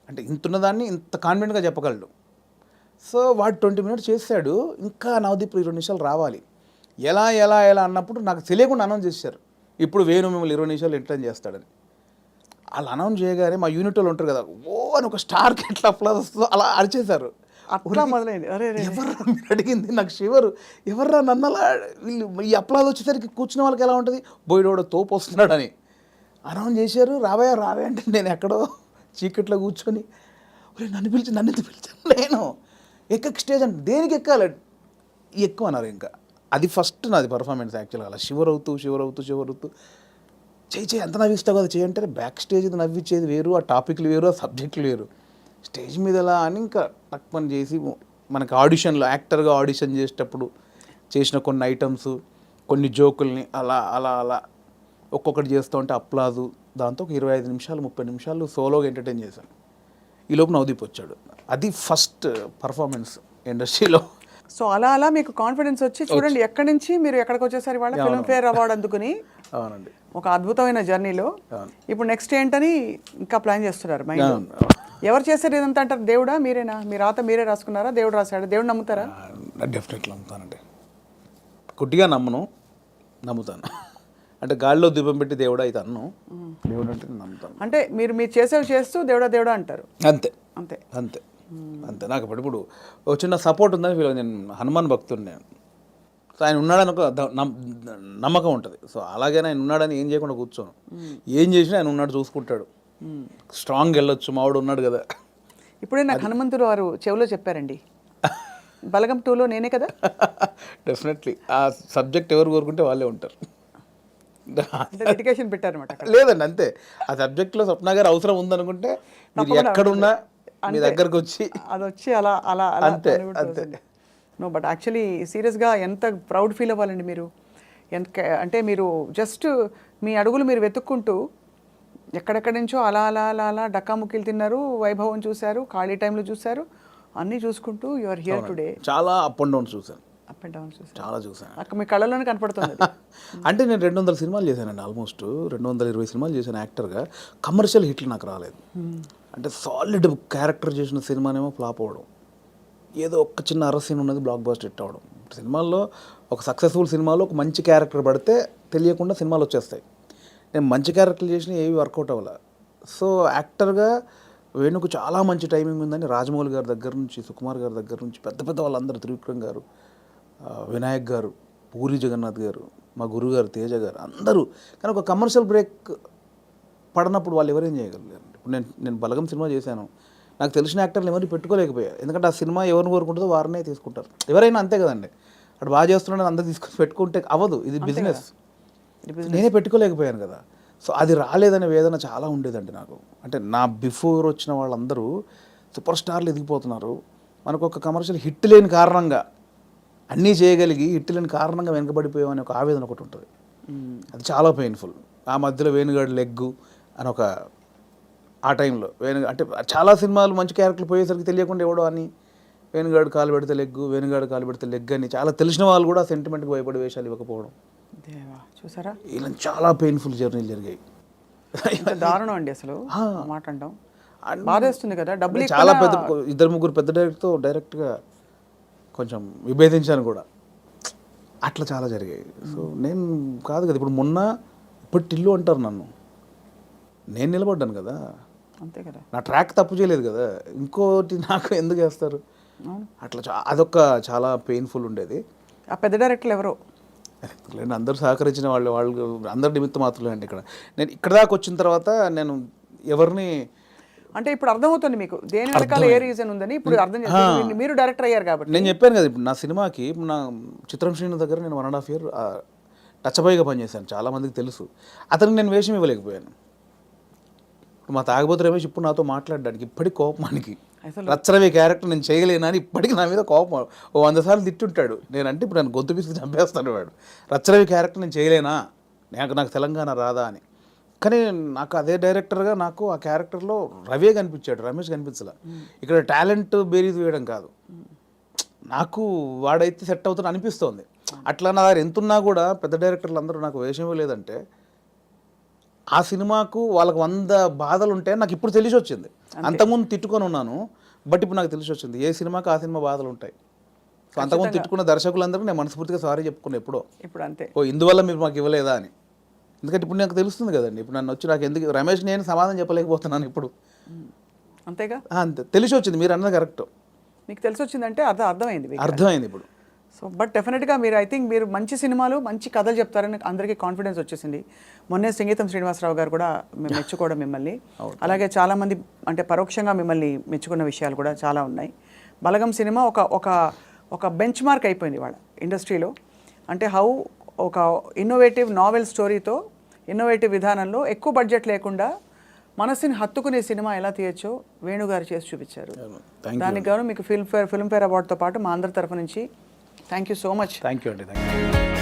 అంటే ఇంతున్నదాన్ని ఇంత కాన్ఫిడెంట్గా చెప్పగలడు. సో వాడు 20 minutes చేశాడు, ఇంకా నవదీప్ 20 నిమిషాలు రావాలి. ఎలా అన్నప్పుడు నాకు తెలియకుండా అనౌన్స్ చేశారు, ఇప్పుడు వేణు మిమ్మల్ని 20 నిమిషాలు ఎంటర్టైన్ చేస్తాడని. వాళ్ళు అనౌన్స్ చేయగానే మా యూనిట్ వాళ్ళు ఉంటారు కదా, ఓ అని ఒక స్టార్కి ఎట్లా అప్లాజ్ వస్తుందో అలా అరిచేశారు. అట్లా మొదలైంది. ఎవర్రా మీరు అడిగింది, నాకు షివరు, ఎవర్రా నన్నలా వీళ్ళు ఈ అప్లాజ్ వచ్చేసరికి కూర్చున్న వాళ్ళకి ఎలా ఉంటుంది, బోయిడోడ తోపు వస్తున్నాడని అనౌన్స్ చేశారు. రావే అంటే నేను ఎక్కడో చీకట్లో కూర్చొని నన్ను పిలిచాను నేను ఎక్కకి స్టేజ్ అంటే దేనికి ఎక్కాలి ఎక్కువ అన్నారు. ఇంకా అది ఫస్ట్ నాది పర్ఫార్మెన్స్ యాక్చువల్గా. అలా షివర్ అవుతూ చేయి ఎంత నవ్విస్తావు కదా చేయంటే, బ్యాక్ స్టేజ్ నవ్విచ్చేది వేరు, ఆ టాపిక్లు వేరు, ఆ సబ్జెక్టులు వేరు. స్టేజ్ మీద ఎలా అని ఇంకా తక్కువ చేసి మనకి ఆడిషన్లో యాక్టర్గా ఆడిషన్ చేసేటప్పుడు చేసిన కొన్ని ఐటమ్స్, కొన్ని జోకుల్ని అలా ఒక్కొక్కటి చేస్తూ ఉంటే అప్లాజు, దాంతో ఒక 25 నిమిషాలు 30 నిమిషాలు సోలోగా ఎంటర్టైన్ చేశాను. ఈ లోపు నవదీప్ వచ్చాడు. అది ఫస్ట్ పర్ఫార్మెన్స్ ఇండస్ట్రీలో. సో అలా మీకు కాన్ఫిడెన్స్ వచ్చి చూడండి ఎక్కడి నుంచి మీరు ఎక్కడికి వచ్చేసరి వాళ్ళ ఫిల్మ్ఫేర్ అవార్డు అందుకుని. అవునండి, ఒక అద్భుతమైన జర్నీలో. ఇప్పుడు నెక్స్ట్ ఏంటని ఇంకా ప్లాన్ చేస్తున్నారు మైండ్? ఎవరు చేశారు ఇదంతా అంటారు? దేవుడా, మీరేనా? మీ రాత మీరే రాసుకున్నారా? దేవుడు రాశాడు? దేవుడు నమ్ముతారా? డెఫినెట్లీ నమ్ముతానండి, గుడ్డిగా నమ్ముతాను. అంటే గాలిలో దీపం పెట్టి దేవుడా అయితే అన్ను, దేవుడు అంటే నమ్ముతాను. అంటే మీరు చేస్తూ దేవుడా అంటారు. అంతే. నాకు ఇప్పుడు ఒక చిన్న సపోర్ట్ ఉందని ఫీల్. నేను హనుమాన్ భక్తుడు, నేను సో ఆయన ఉన్నాడని ఒక నమ్మకం ఉంటుంది. సో అలాగే ఆయన ఉన్నాడని ఏం చేయకుండా కూర్చోను, ఏం చేసినా ఆయన ఉన్నాడు, చూసుకుంటాడు. స్ట్రాంగ్ వెళ్ళొచ్చు, మావాడు ఉన్నాడు కదా. ఇప్పుడే నాకు హనుమంతుడు వారు చెవిలో చెప్పారండి, బలగం 2లో నేనే కదా. డెఫినెట్లీ ఆ సబ్జెక్ట్ ఎవరు కోరుకుంటే వాళ్ళే ఉంటారు. డెడికేషన్ పెట్టారన్నమాట. లేదండి, అంతే. ఆ సబ్జెక్ట్లో స్వప్న గారు అవసరం ఉందనుకుంటే మీరు ఎక్కడున్నా మీ దగ్గరకు వచ్చి అది వచ్చి అలా అంతే. నో, బట్ యాక్చువల్లీ సీరియస్గా ఎంత ప్రౌడ్ ఫీల్ అవ్వాలండి మీరు. అంటే మీరు జస్ట్ మీ అడుగులు మీరు వెతుక్కుంటూ ఎక్కడెక్కడి నుంచో అలా డక్కాముక్కీలు తిన్నారు, వైభవం చూశారు, ఖాళీ టైంలో చూశారు, అన్నీ చూసుకుంటూ యు ఆర్ హియర్ టుడే. చాలా అప్ అండ్ డౌన్ చూశాను, చాలా చూసాను. అక్కడ మీ కళ్ళలోనే కనపడుతుంది. అంటే నేను 200 సినిమాలు చేశానండి, ఆల్మోస్ట్ 220 సినిమాలు చేశాను యాక్టర్గా. కమర్షియల్ హిట్లు నాకు రాలేదు. అంటే సాలిడ్ క్యారెక్టర్ చేసిన సినిమానేమో ఫ్లాప్ అవ్వడం, ఏదో ఒక చిన్న అరసీన్ ఉన్నది బ్లాక్ బస్టర్ హిట్ అవ్వడం. సినిమాల్లో ఒక సక్సెస్ఫుల్ సినిమాలో ఒక మంచి క్యారెక్టర్ పడితే తెలియకుండా సినిమాలు వచ్చేస్తాయి. నేను మంచి క్యారెక్టర్లు చేసిన ఏవి వర్కౌట్ అవ్వాలి. సో యాక్టర్గా వేణుకు చాలా మంచి టైమింగ్ ఉందని రాజమౌళి గారి దగ్గర నుంచి, సుకుమార్ గారి దగ్గర నుంచి, పెద్ద వాళ్ళందరూ, త్రివిక్రమ్ గారు, వినాయక్ గారు, పూరి జగన్నాథ్ గారు, మా గురువు గారు తేజ గారు, అందరూ. కానీ ఒక కమర్షియల్ బ్రేక్ పడినప్పుడు వాళ్ళు ఎవరేం చేయగలిగారు? ఇప్పుడు నేను బలగం సినిమా చేశాను, నాకు తెలిసిన యాక్టర్లు ఎవరిని పెట్టుకోలేకపోయా. ఎందుకంటే ఆ సినిమా ఎవరిని కోరుకుంటుందో వారినే తీసుకుంటారు. ఎవరైనా అంతే కదండి, అటు బాగా చేస్తున్నాడని అందరూ తీసుకొని పెట్టుకుంటే అవ్వదు, ఇది బిజినెస్. నేనే పెట్టుకోలేకపోయాను కదా. సో అది రాలేదనే వేదన చాలా ఉండేదండి నాకు. అంటే నా బిఫోర్ వచ్చిన వాళ్ళందరూ సూపర్ స్టార్లు ఎదిగిపోతున్నారు, మనకు ఒక కమర్షియల్ హిట్ లేని కారణంగా, అన్నీ చేయగలిగి హిట్ లేని కారణంగా వెనకబడిపోయామనే ఒక ఆవేదన ఒకటి ఉంటుంది. అది చాలా పెయిన్ఫుల్. ఆ మధ్యలో వేణుగాడు లెగ్గు అని ఒక ఆ టైంలో అంటే చాలా సినిమాలు మంచి క్యారెక్టర్లు పోయేసరికి తెలియకుండా ఎవడో అని వేణుగాడు కాలు పెడితే లెగ్గు, వేణుగాడు కాలు పెడితే లెగ్ అని చాలా తెలిసిన వాళ్ళు కూడా సెంటిమెంట్కి భయపడి వేషాలు ఇవ్వకపోవడం, దేవా చూసారా, ఇలా చాలా పెయిన్ఫుల్ జర్నీలు జరిగాయి. ఎంత దారుణం అండి అసలు మాట అంటాం. బాధేస్తుంది కదా, డబ్బులు చాలా పెద్ద 2-3 పెద్ద డైరెక్టర్తో డైరెక్ట్గా కొంచెం విభేదించాను కూడా, అట్లా చాలా జరిగాయి. సో నేను కాదు కదా ఇప్పుడు మొన్న ఇప్పుడు టిల్లు అంటారు నన్ను, నేను నిలబడ్డాను కదా, అంతే కదా, నా ట్రాక్ తప్పు చేయలేదు కదా, ఇంకోటి నాకు ఎందుకు వేస్తారు అట్లా. అదొక చాలా పెయిన్ఫుల్ ఉండేది. ఆ పెద్ద డైరెక్టర్లు ఎవరో లేండి, అందరూ సహకరించిన వాళ్ళు అందరి నిమిత్తం మాత్రమే అండి. ఇక్కడ నేను ఇక్కడ దాకా వచ్చిన తర్వాత నేను ఎవరిని అంటే ఇప్పుడు అర్థమవుతుంది మీకు దేని వెనకాల ఏ రీజన్ ఉందని ఇప్పుడు అర్థం చేస్తారు. మీరు డైరెక్టర్ అయ్యారు కాబట్టి నేను చెప్పాను కదా, ఇప్పుడు నా సినిమాకి నా చిత్రం శ్రీను దగ్గర నేను 1.5 year టచ్ బాయ్గా పనిచేశాను, చాలామందికి తెలుసు. అతనికి నేను వేషం ఇవ్వలేకపోయాను. మా తాగబోతు రమేష్ ఇప్పుడు నాతో మాట్లాడడానికి ఇప్పటికి కోపమానికి రచ్చరవి క్యారెక్టర్ నేను చేయలేనని ఇప్పటికీ నా మీద కోపం 100 సార్లు తిట్టుంటాడు. నేనంటే ఇప్పుడు నన్ను గొంతు పిసికి చంపేస్తాడు వాడు, రచ్చరవి క్యారెక్టర్ నేను చేయలేనా, నాకు తెలంగాణ రాదా అని. కానీ నాకు అదే డైరెక్టర్గా నాకు ఆ క్యారెక్టర్లో రవే కనిపించాడు, రమేష్ కనిపించలే. ఇక్కడ టాలెంట్ బేరీజ్ వేయడం కాదు, నాకు వాడైతే సెట్ అవుతుంది అనిపిస్తోంది. అట్లా నా దగ్గర ఎంతున్నా కూడా పెద్ద డైరెక్టర్లు అందరూ నాకు వేషం ఇవ్వలేదంటే ఆ సినిమాకు వాళ్ళకి 100 బాధలు ఉంటాయి నాకు ఇప్పుడు తెలిసి వచ్చింది. అంతకుముందు తిట్టుకొని ఉన్నాను, బట్ ఇప్పుడు నాకు తెలిసి వచ్చింది ఏ సినిమాకి ఆ సినిమా బాధలు ఉంటాయి. సో అంతకుముందు తిట్టుకున్న దర్శకులందరూ నేను మనస్ఫూర్తిగా సారీ చెప్పుకున్నా ఎప్పుడో, ఇప్పుడు అంతే ఇందువల్ల మీరు మాకు ఇవ్వలేదా అని. ఎందుకంటే ఇప్పుడు నాకు తెలుస్తుంది కదండి, ఇప్పుడు నన్ను వచ్చి నాకు ఎందుకు రమేష్ నేను సమాధానం చెప్పలేకపోతున్నాను ఇప్పుడు, అంతేగా, అంతే తెలిసి వచ్చింది. మీరు అన్నది కరెక్ట్, మీకు తెలిసి వచ్చిందంటే అర్థమైంది ఇప్పుడు. సో బట్ డెఫినెట్గా మీరు ఐ థింక్ మీరు మంచి సినిమాలు మంచి కథలు చెప్తారని అందరికీ కాన్ఫిడెన్స్ వచ్చేసింది. మొన్నే సంగీతం శ్రీనివాసరావు గారు కూడా మెచ్చుకోవడం మిమ్మల్ని, అలాగే చాలామంది అంటే పరోక్షంగా మిమ్మల్ని మెచ్చుకున్న విషయాలు కూడా చాలా ఉన్నాయి. బలగం సినిమా ఒక బెంచ్ మార్క్ అయిపోయింది వాళ్ళ ఇండస్ట్రీలో. అంటే హౌ ఒక ఇన్నోవేటివ్ నావెల్ స్టోరీతో ఇన్నోవేటివ్ విధానంలో ఎక్కువ బడ్జెట్ లేకుండా మనసుని హత్తుకునే సినిమా ఎలా తీయచ్చో వేణుగారు చేసి చూపించారు. దానికి గాను మీకు ఫిల్మ్ఫేర్ అవార్డుతో పాటు మా అందరి తరఫు నుంచి thank you so much. Thank you అండి.